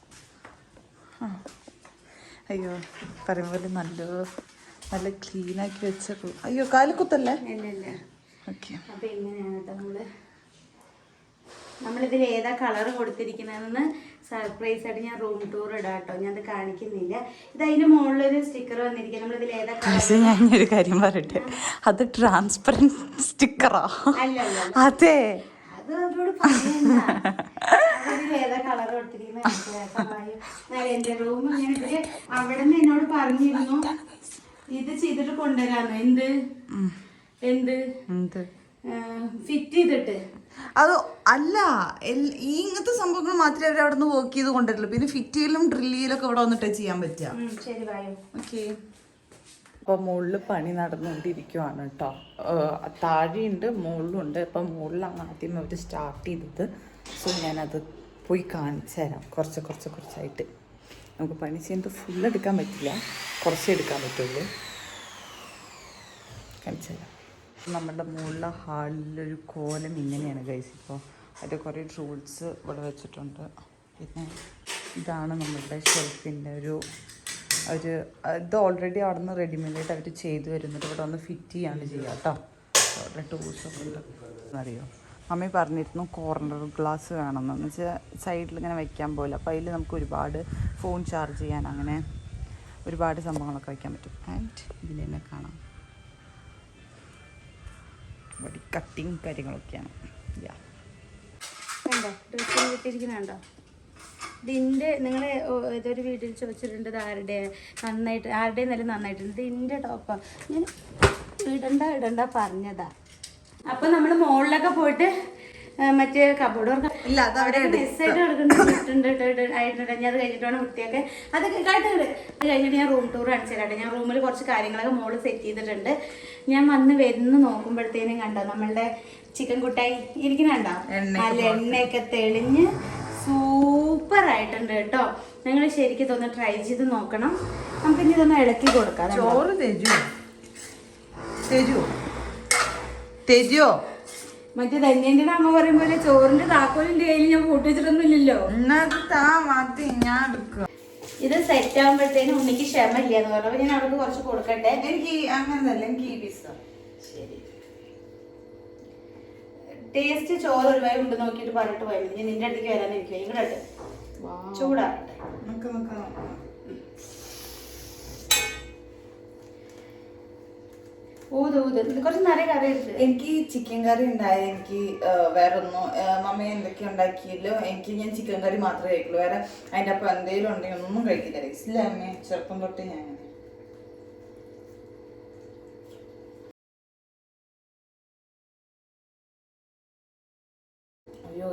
അയ്യോ പറയുമ്പോൾ നല്ല ക്ലീൻ ആക്കി വെച്ച. അയ്യോ കാലക്കുത്തല്ലേ? ഓക്കെ. അപ്പൊ ഇങ്ങനെയാണ് നമ്മളിതിൽ ഏതാ കളർ കൊടുത്തിരിക്കുന്നതെന്ന് സർപ്രൈസ് ആയിട്ട് ഞാൻ റൂം ടൂർ ഇടാം കേട്ടോ. ഞാൻ അത് കാണിക്കുന്നില്ല. ഇത് അതിന്റെ മുകളിലൊരു സ്റ്റിക്കർ വന്നിരിക്കുക. നമ്മളിതിൽ ഏതാ കളർ. ഞാനൊരു കാര്യം പറയട്ടെ, അത് ട്രാൻസ്പെറന്റ് സ്റ്റിക്കറാ? അതെ, അത് അവരോട് പറയണ്ട. ഏതാ കളർ കൊടുത്തിരിക്കുന്നത് എന്റെ റൂം ഇങ്ങനെ അവിടെ നിന്ന് എന്നോട് പറഞ്ഞിരുന്നു ഇത് ചെയ്തിട്ട് കൊണ്ടുവരാന്ന്. എന്ത് ഫിറ്റ് ചെയ്തിട്ട്. അത് അല്ല, ഈ ഇങ്ങനത്തെ സംഭവങ്ങൾ മാത്രമേ അവർ അവിടെ നിന്ന് വർക്ക് ചെയ്ത് കൊണ്ടുവരുള്ളൂ. പിന്നെ ഫിറ്റ് ചെയ്യലും ഡ്രിൽ ചെയ്യലൊക്കെ ഇവിടെ വന്നിട്ട് ചെയ്യാൻ പറ്റുക. ശരി, ബൈ. ഓക്കെ. അപ്പോൾ മുകളിൽ പണി നടന്നുകൊണ്ടിരിക്കുവാണ് കേട്ടോ. താഴെയുണ്ട്, മുകളിലുണ്ട്. അപ്പം മുകളിലാണ് ആദ്യം അവർ സ്റ്റാർട്ട് ചെയ്തത്. സോ ഞാനത് പോയി കാണിച്ചു തരാം. കുറച്ചായിട്ട് നമുക്ക് പണി ചെയ്യുന്നത് ഫുൾ എടുക്കാൻ പറ്റില്ല, കുറച്ചേ എടുക്കാൻ പറ്റുള്ളൂ. കാണിച്ചു തരാം. നമ്മുടെ മുകളിലെ ഹാളിലൊരു കോലം ഇങ്ങനെയാണ് ഗൈസ്. ഇപ്പോൾ അതിൻ്റെ കുറേ റൂൾസ് ഇവിടെ വെച്ചിട്ടുണ്ട്. പിന്നെ ഇതാണ് നമ്മളുടെ ഷെൽഫിൻ്റെ ഒരു ഇത് ഓൾറെഡി അവിടെ നിന്ന് റെഡിമെയ്ഡായിട്ട് അവർ ചെയ്ത് വരുന്നുണ്ട്. ഇവിടെ വന്ന് ഫിറ്റ് ചെയ്യാണ്ട് ചെയ്യാം കേട്ടോ. അവിടെ ടൂൾസൊക്കെ ഉണ്ട്. അറിയോ, മമ്മി പറഞ്ഞിരുന്നു കോർണർ ഗ്ലാസ് വേണമെന്ന് വെച്ചാൽ സൈഡിൽ ഇങ്ങനെ വെക്കാൻ പോലെ. അപ്പോൾ അതിൽ നമുക്ക് ഒരുപാട് ഫോൺ ചാർജ് ചെയ്യാൻ അങ്ങനെ ഒരുപാട് സംഭവങ്ങളൊക്കെ വയ്ക്കാൻ പറ്റും. ആൻഡ് ഇതിൽ തന്നെ കാണാം ഇവിടെ കട്ടിങ് കാര്യങ്ങളൊക്കെയാണ്. കിട്ടിയിരിക്കുന്നുണ്ടോ? ഇതിൻ്റെ നിങ്ങൾ ഏതൊരു വീട്ടിൽ ചോദിച്ചിട്ടുണ്ട് ഇത് ആരുടെ നല്ല നന്നായിട്ടുണ്ട്. ഇതിൻ്റെ ടോപ്പാണ്. ഞാൻ ഇടണ്ട പറഞ്ഞതാ. അപ്പം നമ്മൾ മുകളിലൊക്കെ പോയിട്ട് മറ്റേ കബോർഡ് വർക്ക് ഇല്ല, അത് അവിടെ മെസ്സേജ് കൊടുക്കുന്നുണ്ട്. അത് കഴിഞ്ഞിട്ടാണ് വൃത്തിയൊക്കെ അത് കഴിഞ്ഞിട്ട് ഞാൻ റൂം ടൂർ അടിച്ചു തരാട്ടെ. ഞാൻ റൂമിൽ കുറച്ച് കാര്യങ്ങളൊക്കെ മുകളിൽ സെറ്റ് ചെയ്തിട്ടുണ്ട്. ഞാൻ വരുന്ന് നോക്കുമ്പോഴത്തേനും കണ്ടോ നമ്മളുടെ ചിക്കൻ കുട്ടായി ഇരിക്കുന്നുണ്ടോ? നല്ല എണ്ണയൊക്കെ തെളിഞ്ഞ് സൂപ്പർ ആയിട്ടുണ്ട് കേട്ടോ. നിങ്ങൾ ശരിക്കും ഇതൊന്ന് ട്രൈ ചെയ്ത് നോക്കണം. നമുക്കിനി ഇതൊന്ന് ഇളക്കി കൊടുക്കാം. ചോറ് തെജോ മറ്റേ ധന്യന്റെ അമ്മ പറയും പോലെ ചോറിന്റെ താക്കോലിന്റെ കയ്യിൽ ഞാൻ കൂട്ടി വെച്ചിട്ടൊന്നുമില്ലല്ലോ. ഇത് സെറ്റ് ആകുമ്പോഴത്തേനും ഉണ്ണിക്ക് ക്ഷമ ഇല്ലാന്ന് പറഞ്ഞു. അപ്പൊ ഞാൻ അവർക്ക് കുറച്ച് കൊടുക്കട്ടെ. എനിക്ക് അങ്ങനല്ല, എനിക്ക് ഈ പിസ്സ. ശരി, ടേസ്റ്റ് ചോറ് ഒരുപാട് ഉണ്ട് നോക്കിയിട്ട് പറഞ്ഞിട്ട് പോയാൽ ഞാൻ നിന്റെ അടുത്തേക്ക് വരാനിരിക്കും. ഇങ്ങോട്ട് ചൂടാറട്ടെ. കുറച്ച് നിറയെ കറി എടുത്ത്. എനിക്ക് ചിക്കൻ കറി ഉണ്ടായി. എനിക്ക് വേറെ ഒന്നും മമ്മി എന്തൊക്കെ ഉണ്ടാക്കിയല്ലോ. ഞാൻ ചിക്കൻ കറി മാത്രമേ കഴിക്കുള്ളൂ. വേറെ അതിൻ്റെ അപ്പം എന്തെങ്കിലും ഉണ്ടെങ്കിൽ ഒന്നും കഴിക്കില്ല. ഇല്ല അമ്മേ, ചെറുപ്പം തൊട്ട് ഞാൻ അയ്യോ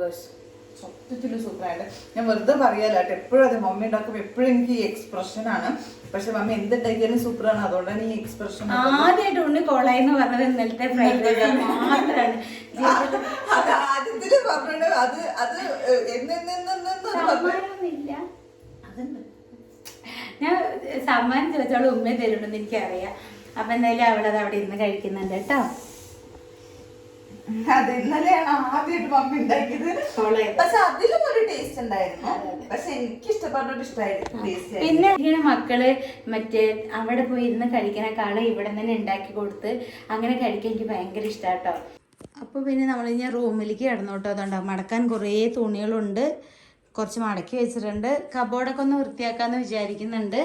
സത്യത്തില് സൂപ്പറായിട്ട്. ഞാൻ വെറുതെ പറയാലോ കേട്ടോ. എപ്പോഴും അതെ, മമ്മി ഉണ്ടാക്കുമ്പോൾ എപ്പോഴും എനിക്ക് ഈ എക്സ്പ്രഷനാണ്. പക്ഷെ മമ്മി എന്തുണ്ടാക്കിയാലും സൂപ്പറാണ്. അതുകൊണ്ടാണ് ഈ എക്സ്പ്രഷൻ. ആദ്യമായിട്ട് ഉണ്ണി കോളായെന്ന് പറഞ്ഞത് ഇന്നലത്തെ ഫ്രൈഡ് റൈസ് മാത്രമാണ്. ആദ്യത്തില് പറഞ്ഞത് അത് ഞാൻ സമ്മാനം ചോദിച്ചോളൂ ഉമ്മയെ തരുന്നുണ്ടെന്ന് എനിക്കറിയാം. അപ്പൊ എന്തായാലും അവളത് അവിടെ ഇരുന്ന് കഴിക്കുന്നുണ്ട് കേട്ടോ. അത് ഇന്നലെയാണ് ആദ്യമായിട്ട് മമ്മി ഉണ്ടാക്കിയത്. പക്ഷെ അതിലും ഒരു ടേസ്റ്റ് ഉണ്ടായിരുന്നു. പക്ഷെ എനിക്ക് ഇഷ്ടമായിരുന്നു. പിന്നെ മക്കള് മറ്റേ അവിടെ പോയി ഇരുന്ന് കഴിക്കണേക്കാളും ഇവിടെ തന്നെ ഉണ്ടാക്കി കൊടുത്ത് അങ്ങനെ കഴിക്കാൻ എനിക്ക് ഭയങ്കര ഇഷ്ടാട്ടോ. അപ്പോൾ പിന്നെ നമ്മൾ ഇനി റൂമിലേക്ക് കിടന്നോട്ടോ. അതുകൊണ്ടാവും മടക്കാൻ കുറേ തുണികളുണ്ട്, കുറച്ച് മടക്കി വെച്ചിട്ടുണ്ട്. കബോർഡൊക്കെ ഒന്ന് വൃത്തിയാക്കാമെന്ന് വിചാരിക്കുന്നുണ്ട്.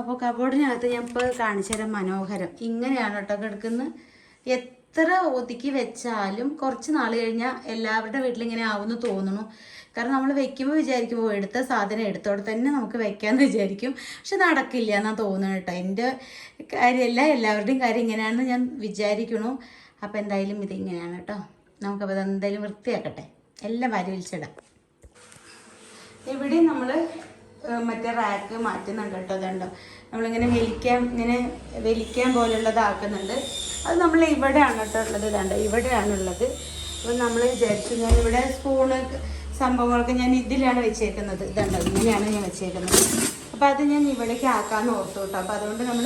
അപ്പോൾ കബോർഡിനകത്ത് ഞാൻ ഇപ്പോൾ കാണിച്ചു തരാം. മനോഹരം ഇങ്ങനെയാണ് കേട്ടോ കിടക്കുന്നത്. എത്ര ഒതുക്കി വെച്ചാലും കുറച്ച് നാൾ കഴിഞ്ഞാൽ എല്ലാവരുടെ വീട്ടിലിങ്ങനെ ആവുമെന്ന് തോന്നുന്നു. കാരണം നമ്മൾ വെക്കുമ്പോൾ വിചാരിക്കുമ്പോൾ എടുത്ത സാധനം എടുത്തോടെ തന്നെ നമുക്ക് വെക്കാമെന്ന് വിചാരിക്കും. പക്ഷെ നടക്കില്ല എന്നാണ് തോന്നുന്നത് കേട്ടോ. എൻ്റെ കാര്യമല്ല, എല്ലാവരുടെയും കാര്യം ഇങ്ങനെയാണെന്ന് ഞാൻ വിചാരിക്കണു. അപ്പോൾ എന്തായാലും ഇതിങ്ങനെയാണ് കേട്ടോ. നമുക്കപ്പോൾ അതെന്തായാലും വൃത്തിയാക്കട്ടെ. എല്ലാം വാരി വലിച്ചിടാം. ഇവിടെയും നമ്മൾ മറ്റേ റാക്ക് മാറ്റുന്നുണ്ട് കേട്ടോ. അതുണ്ടോ, നമ്മളിങ്ങനെ വലിക്കാൻ പോലുള്ളതാക്കുന്നുണ്ട്. അത് നമ്മൾ ഇവിടെയാണ് കേട്ടോ ഉള്ളത്. ഇതാണ്ടോ, ഇവിടെയാണുള്ളത്. അപ്പോൾ നമ്മൾ വിചാരിച്ചു, ഞാനിവിടെ സ്പൂണ് സംഭവങ്ങളൊക്കെ ഞാൻ ഇതിലാണ് വെച്ചേക്കുന്നത്. ഇതുണ്ടോ, ഇങ്ങനെയാണ് ഞാൻ വെച്ചേക്കുന്നത്. അപ്പോൾ അത് ഞാൻ ഇവിടേക്ക് ആക്കാമെന്ന് ഓർത്തു കേട്ടോ. അപ്പോൾ അതുകൊണ്ട് നമ്മൾ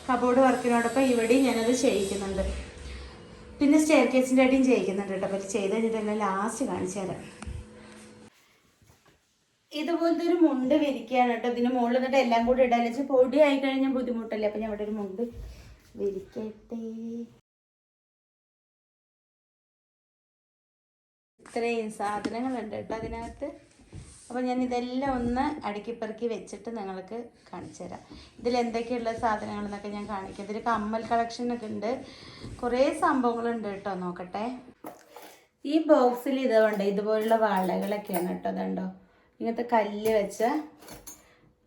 കബോർഡ് വർക്കിനോടൊപ്പം ഇവിടെയും ഞാനത് ചെയ്യിക്കുന്നുണ്ട്. പിന്നെ സ്റ്റെയർ കേസിൻ്റെ അടിയും ചെയ്യിക്കുന്നുണ്ട് കേട്ടോ. അപ്പോൾ ചെയ്ത് കഴിഞ്ഞിട്ടെല്ലാം ലാസ്റ്റ് കാണിച്ചു തരാം. ഇതുപോലത്തെ ഒരു മുണ്ട് വിരിക്കുകയാണ് കേട്ടോ. ഇതിന് മുകളിൽ നിന്നിട്ട് എല്ലാം കൂടി ഇടാൻ വെച്ചാൽ പൊടി ആയി കഴിഞ്ഞാൽ ബുദ്ധിമുട്ടല്ലേ. അപ്പം ഞാൻ ഇവിടെ ഒരു മുണ്ട് വിരിക്കട്ടെ. ഇത്രയും സാധനങ്ങളുണ്ട് കേട്ടോ അതിനകത്ത്. അപ്പോൾ ഞാൻ ഇതെല്ലാം ഒന്ന് അടുക്കിപ്പെറുക്കി വെച്ചിട്ട് നിങ്ങൾക്ക് കാണിച്ചു തരാം. ഇതിലെന്തൊക്കെയുള്ള സാധനങ്ങളെന്നൊക്കെ ഞാൻ കാണിക്കാം. ഇതിൽ കമ്മൽ കളക്ഷനൊക്കെ ഉണ്ട്, കുറേ സംഭവങ്ങളുണ്ട് കേട്ടോ. നോക്കട്ടെ. ഈ ബോക്സിൽ ഇതുണ്ട്, ഇതുപോലുള്ള വളകളൊക്കെയാണ് കേട്ടോ. അതുണ്ടോ, ഇങ്ങനത്തെ കല്ല് വെച്ച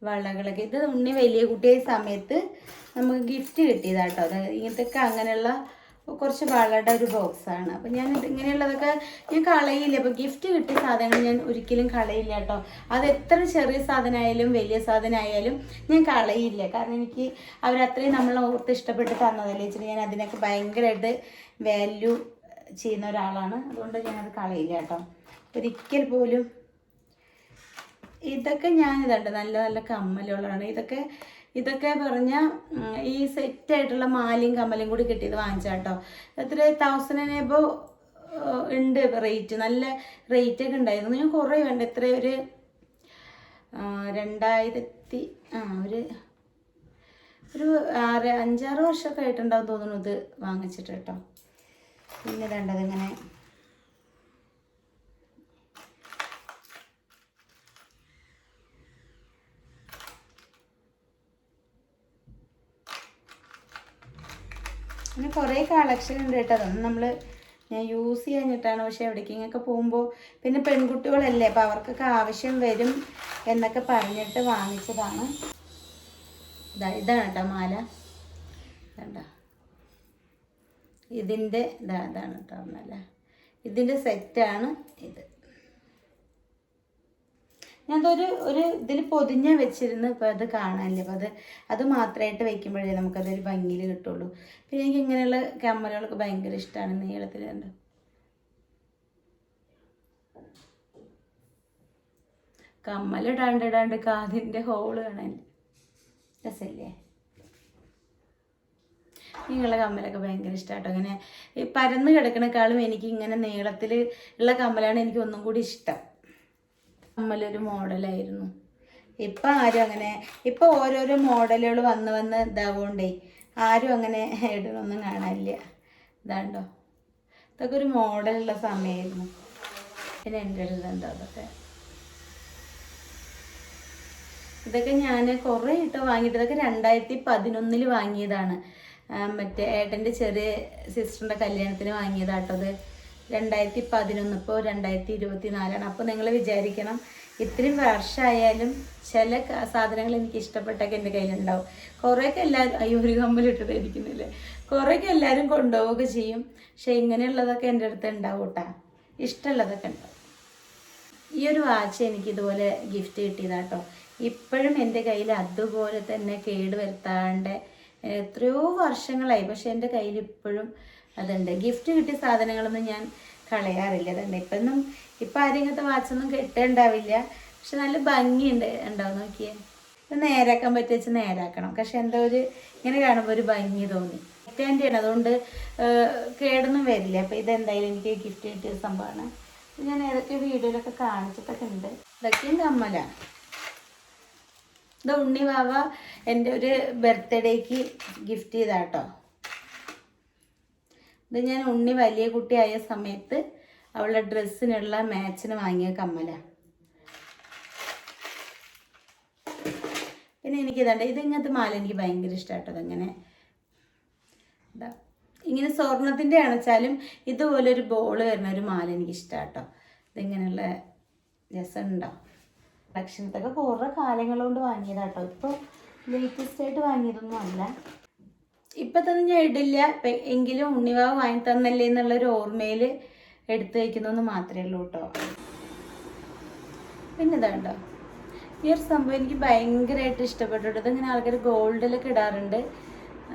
വളകളൊക്കെ. ഇത് ഉണ്ണി വലിയ കുട്ടിയായ സമയത്ത് നമുക്ക് ഗിഫ്റ്റ് കിട്ടിയതാട്ടോ. അതായത് ഇങ്ങനത്തെ അങ്ങനെയുള്ള കുറച്ച് വളയുടെ ഒരു ബോക്സാണ്. അപ്പം ഞാൻ ഇങ്ങനെയുള്ളതൊക്കെ ഞാൻ കളയില്ല. അപ്പോൾ ഗിഫ്റ്റ് കിട്ടിയ സാധനങ്ങൾ ഞാൻ ഒരിക്കലും കളയില്ല കേട്ടോ. അത് എത്ര ചെറിയ സാധനമായാലും വലിയ സാധനമായാലും ഞാൻ കളയില്ല. കാരണം എനിക്ക് അവരത്രയും നമ്മളെ ഓർത്ത് ഇഷ്ടപ്പെട്ട് തന്നതല്ലേ വെച്ചിട്ട് ഞാൻ അതിനൊക്കെ ഭയങ്കരമായിട്ട് വാല്യൂ ചെയ്യുന്ന ഒരാളാണ്. അതുകൊണ്ട് ഞാനത് കളയില്ല കേട്ടോ ഒരിക്കൽ പോലും. ഇതൊക്കെ ഞാനിതുണ്ട്, നല്ല നല്ല കമ്മലുകളാണ് ഇതൊക്കെ പറഞ്ഞാൽ ഈ സെറ്റായിട്ടുള്ള മാലയും കമ്മലും കൂടി കിട്ടിയത് വാങ്ങിച്ചാൽ കേട്ടോ. എത്ര 1000 എബോ ഉണ്ട് റേറ്റ്. നല്ല റേറ്റൊക്കെ ഉണ്ടായിരുന്നു. ഞാൻ കുറേ വേണ്ട, എത്ര ഒരു 2000 ഒരു 5-6 വർഷമൊക്കെ ആയിട്ടുണ്ടാവും തോന്നുന്നു ഇത് വാങ്ങിച്ചിട്ട് കേട്ടോ. പിന്നെ വേണ്ടത് ഇങ്ങനെ അങ്ങനെ കുറേ കളക്ഷൻ ഉണ്ട് കേട്ടോ. അതൊന്നും ഞാൻ യൂസ് ചെയ്യാഞ്ഞിട്ടാണ്. പക്ഷെ എവിടേക്കെങ്കിലൊക്കെ പോകുമ്പോൾ പിന്നെ പെൺകുട്ടികളല്ലേ, അപ്പോൾ അവർക്കൊക്കെ ആവശ്യം വരും എന്നൊക്കെ പറഞ്ഞിട്ട് വാങ്ങിച്ചതാണ്. ഇതാണ് കേട്ടോ മാല. വേണ്ട, ഇതിൻ്റെ ഇതാണ് കേട്ടോ മാല. ഇതിൻ്റെ സെറ്റാണ് ഇത്. ഞാനതൊരു ഇതിൽ പൊതിഞ്ഞ വെച്ചിരുന്ന് ഇപ്പോൾ അത് കാണാനില്ല. അപ്പോൾ അത് മാത്രമായിട്ട് വയ്ക്കുമ്പോഴേ നമുക്കതൊരു ഭംഗിയിൽ കിട്ടുള്ളൂ. പിന്നെ എനിക്ക് ഇങ്ങനെയുള്ള കമ്മലുകളൊക്കെ ഭയങ്കര ഇഷ്ടമാണ്. നീളത്തിലുണ്ട്. കമ്മലിടാണ്ട് കാതിൻ്റെ ഹോള് കാണാനില്ല, രസമില്ലേ? ഇങ്ങനെയുള്ള കമ്മലൊക്കെ ഭയങ്കര ഇഷ്ടമാട്ടോ. അങ്ങനെ ഈ പരന്ന് കിടക്കണേക്കാളും എനിക്ക് ഇങ്ങനെ നീളത്തിൽ ഉള്ള കമ്മലാണ് എനിക്ക് ഒന്നും കൂടി ഇഷ്ടം. കമ്മലൊരു മോഡലായിരുന്നു. ഇപ്പം ആരും അങ്ങനെ, ഇപ്പം ഓരോരോ മോഡലുകൾ വന്ന് ഇതാകൊണ്ടേ ആരും അങ്ങനെ ഇടണമൊന്നും കാണാനില്ല. ഇതാണ്ടോ, ഇതൊക്കെ ഒരു മോഡലുള്ള സമയമായിരുന്നു. പിന്നെ എൻ്റെ ഇതുണ്ടോ ഇതൊക്കെ ഞാൻ കുറേ വാങ്ങിയിട്ട്. ഇതൊക്കെ 2011 വാങ്ങിയതാണ്. മറ്റേ ഏട്ടൻ്റെ ചെറിയ സിസ്റ്ററിൻ്റെ കല്യാണത്തിന് വാങ്ങിയതാട്ടോ. അത് 2011, ഇപ്പോൾ 2024. അപ്പോൾ നിങ്ങൾ വിചാരിക്കണം, ഇത്രയും വർഷമായാലും ചില സാധനങ്ങൾ എനിക്ക് ഇഷ്ടപ്പെട്ടൊക്കെ എൻ്റെ കയ്യിലുണ്ടാവും. കുറേയൊക്കെ എല്ലാവരും ഒരു കമ്മലിട്ടത് ഇരിക്കുന്നില്ലേ, കുറേയൊക്കെ എല്ലാവരും കൊണ്ടുപോവുകയൊക്കെ ചെയ്യും. പക്ഷെ ഇങ്ങനെയുള്ളതൊക്കെ എൻ്റെ അടുത്ത് ഉണ്ടാവും കേട്ടോ, ഇഷ്ടമുള്ളതൊക്കെ ഉണ്ടാവും. ഈ ഒരു വാച്ച് എനിക്ക് ഇതുപോലെ ഗിഫ്റ്റ് കിട്ടിയതാട്ടോ. ഇപ്പോഴും എൻ്റെ കയ്യിൽ അതുപോലെ തന്നെ കേട് വരുത്താണ്ട് എത്രയോ വർഷങ്ങളായി. പക്ഷെ എൻ്റെ കയ്യിൽ ഇപ്പോഴും അതുണ്ട്. ഗിഫ്റ്റ് കിട്ടിയ സാധനങ്ങളൊന്നും ഞാൻ കളയാറില്ല. അതുണ്ട്. ഇപ്പം ആരും ഇങ്ങനത്തെ വാച്ചൊന്നും കിട്ടുണ്ടാവില്ല. പക്ഷെ നല്ല ഭംഗിയുണ്ട്, ഉണ്ടാവും. നോക്കിയേ, ഇത് നേരാക്കാൻ പറ്റുക വെച്ച് നേരാക്കണം. പക്ഷെ എന്താ ഇങ്ങനെ കാണുമ്പോൾ ഒരു ഭംഗി തോന്നി. ഗിഫ്റ്റിൻ്റെയാണ്, അതുകൊണ്ട് കേടൊന്നും വരില്ല. അപ്പോൾ ഇതെന്തായാലും എനിക്ക് ഗിഫ്റ്റ് കിട്ടിയ സംഭവമാണ്. ഞാൻ ഏതൊക്കെ വീഡിയോയിലൊക്കെ കാണിച്ചിട്ടൊക്കെ ഉണ്ട്. ഇതൊക്കെയും കമ്മലാണ്. ഇത് ഉണ്ണി വാവ എൻ്റെ ഒരു ബർത്ത്ഡേക്ക് ഗിഫ്റ്റ് ചെയ്താട്ടോ. ഇത് ഞാൻ ഉണ്ണി വലിയ കുട്ടിയായ സമയത്ത് അവളുടെ ഡ്രസ്സിനുള്ള മാച്ചിന് വാങ്ങിയ കമ്മല. പിന്നെ എനിക്കിതാണ്ട് ഇത് ഇങ്ങനത്തെ മാല എനിക്ക് ഭയങ്കര ഇഷ്ടമാട്ടോ. അതങ്ങനെ ഇതാ ഇങ്ങനെ സ്വർണത്തിൻ്റെ ആണെച്ചാലും ഇതുപോലൊരു ബോൾ വരുന്ന ഒരു മാല എനിക്ക് ഇഷ്ടമാണ് കേട്ടോ. ഇതിങ്ങനെയുള്ള രസമുണ്ടോ കളക്ഷനത്തൊക്കെ കുറേ കാലങ്ങൾ കൊണ്ട് വാങ്ങിയതാട്ടോ. ഇപ്പോൾ ലേറ്റസ്റ്റ് ആയിട്ട് വാങ്ങിയതൊന്നും അല്ല. ഇപ്പം തന്നെ ഞാൻ ഇടില്ല, എങ്കിലും ഉണ്ണിവാവ് വാങ്ങി തന്നല്ലേ എന്നുള്ളൊരു ഓർമ്മയിൽ എടുത്തു വയ്ക്കുന്നതെന്ന് മാത്രമേ ഉള്ളൂ കേട്ടോ. പിന്നെ ഇതാണ്ടോ ഈ ഒരു സംഭവം എനിക്ക് ഭയങ്കരമായിട്ട് ഇഷ്ടപ്പെട്ടു. ഇതിങ്ങനെ ആൾക്കാർ ഗോൾഡിലൊക്കെ ഇടാറുണ്ട്.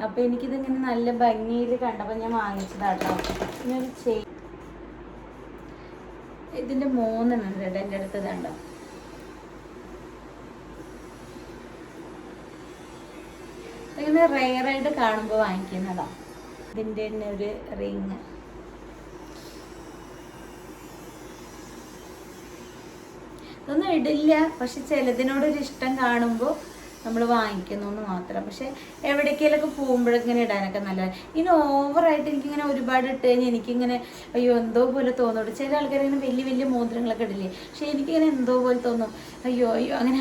അപ്പോൾ എനിക്കിതിങ്ങനെ നല്ല ഭംഗിയിൽ കണ്ടപ്പോൾ ഞാൻ വാങ്ങിച്ചതാട്ടോ. പിന്നെ ഒരു ചെയിൻ, ഇതിൻ്റെ 3 ഉണ്ട് എൻ്റെ അടുത്ത്. ഇതാണ്ടോ ഇങ്ങനെ റെയറായിട്ട് കാണുമ്പോൾ വാങ്ങിക്കുന്നതാണ്. ഇതിൻ്റെ തന്നെ ഒരു റിങ്. ഇതൊന്നും ഇടില്ല, പക്ഷെ ചിലതിനോടൊരു ഇഷ്ടം കാണുമ്പോൾ നമ്മൾ വാങ്ങിക്കുന്നു എന്ന് മാത്രം. പക്ഷെ എവിടേക്കെങ്കിലൊക്കെ പോകുമ്പോഴിങ്ങനെ ഇടാനൊക്കെ നല്ലതാണ്. ഇനി ഓവറായിട്ട് എനിക്കിങ്ങനെ ഒരുപാട് ഇട്ട് കഴിഞ്ഞാൽ എനിക്കിങ്ങനെ അയ്യോ എന്തോ പോലെ തോന്നുള്ളൂ. ചില ആൾക്കാർ ഇങ്ങനെ വലിയ വലിയ മോതിരങ്ങളൊക്കെ ഇടില്ലേ, പക്ഷെ എനിക്കിങ്ങനെ എന്തോ പോലെ തോന്നും. അയ്യോ അങ്ങനെ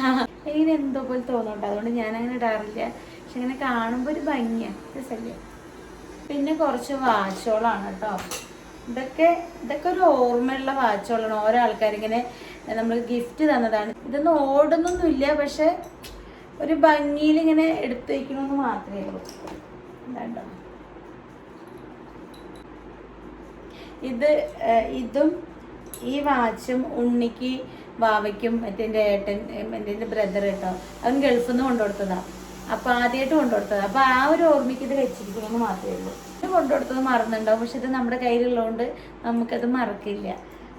ഇങ്ങനെ എന്തോ പോലെ തോന്നുന്നുണ്ട്. അതുകൊണ്ട് ഞാനങ്ങനെ ഇടാറില്ല. പക്ഷെ ഇങ്ങനെ കാണുമ്പോൾ ഒരു ഭംഗിയാണ്, രസമല്ലേ. പിന്നെ കുറച്ച് വാച്ചുകളാണ് കേട്ടോ. ഇതൊക്കെ ഒരു ഓർമ്മയുള്ള വാച്ചുകളാണ്. ഓരോ ആൾക്കാരിങ്ങനെ നമ്മൾ ഗിഫ്റ്റ് തന്നതാണ്. ഇതൊന്നും ഓടുന്നൊന്നുമില്ല, പക്ഷെ ഒരു ഭംഗിയിൽ ഇങ്ങനെ എടുത്തു വയ്ക്കണമെന്ന് മാത്രമേ ഉള്ളൂ. എന്താണ്ടോ ഇതും ഈ വാച്ചും ഉണ്ണിക്ക് വാവയ്ക്കും മറ്റേ എൻ്റെ ഏട്ടൻ എൻ്റെ ബ്രദർ കേട്ടോ, അവൻ ഗൾഫിൽ നിന്ന് കൊണ്ടുകൊടുത്തതാണ്. അപ്പോൾ ആദ്യമായിട്ട് കൊണ്ടുകൊടുത്തത്. അപ്പോൾ ആ ഒരു ഓർമ്മയ്ക്ക് ഇത് വെച്ചിരിക്കണമെന്ന് മാത്രമേ ഉള്ളൂ. ഇത് കൊണ്ടുകൊടുത്തത് മറന്നുണ്ടാവും, പക്ഷെ ഇത് നമ്മുടെ കയ്യിലുള്ളതുകൊണ്ട് നമുക്കത് മറക്കില്ല.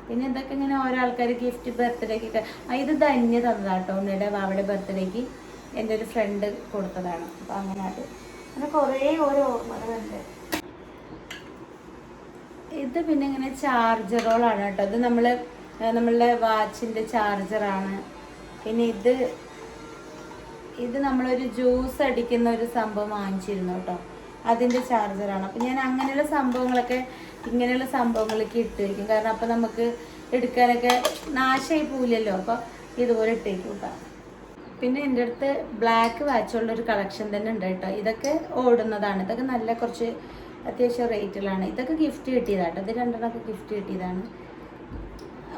പിന്നെ ഇതൊക്കെ ഇങ്ങനെ ഓരോ ആൾക്കാർ ഗിഫ്റ്റ് ബർത്ത്ഡേക്കൊക്കെ. ഇത് ധന്യ തന്നതാട്ടോ ഉണ്ണിയുടെ വാവയുടെ ബർത്ത്ഡേക്ക് എൻ്റെ ഒരു ഫ്രണ്ട് കൊടുത്തതാണ്. അപ്പോൾ അങ്ങനെ അങ്ങനെ കുറേ ഓരോ ഓർമ്മകളുണ്ട്. ഇത് പിന്നെ ഇങ്ങനെ ചാർജറുകളാണ് കേട്ടോ. ഇത് നമ്മളുടെ വാച്ചിൻ്റെ ചാർജറാണ്. പിന്നെ ഇത് നമ്മളൊരു ജ്യൂസ് അടിക്കുന്ന ഒരു സംഭവം വാങ്ങിച്ചിരുന്നു കേട്ടോ, അതിൻ്റെ ചാർജറാണ്. അപ്പം ഞാൻ അങ്ങനെയുള്ള സംഭവങ്ങളൊക്കെ ഇങ്ങനെയുള്ള സംഭവങ്ങളൊക്കെ ഇട്ട് വയ്ക്കും. കാരണം അപ്പം നമുക്ക് എടുക്കാനൊക്കെ നാശമായി പോവില്ലല്ലോ. അപ്പോൾ ഇതുപോലെ ഇട്ടേക്കും കേട്ടോ. പിന്നെ എൻ്റെ അടുത്ത് ബ്ലാക്ക് വാച്ചുള്ളൊരു കളക്ഷൻ തന്നെ ഉണ്ട് കേട്ടോ. ഇതൊക്കെ ഓടുന്നതാണ്. ഇതൊക്കെ നല്ല കുറച്ച് അത്യാവശ്യം റേറ്റിലാണ്. ഇതൊക്കെ ഗിഫ്റ്റ് കിട്ടിയതാട്ടോ. ഇത് 2 ഗിഫ്റ്റ് കിട്ടിയതാണ്.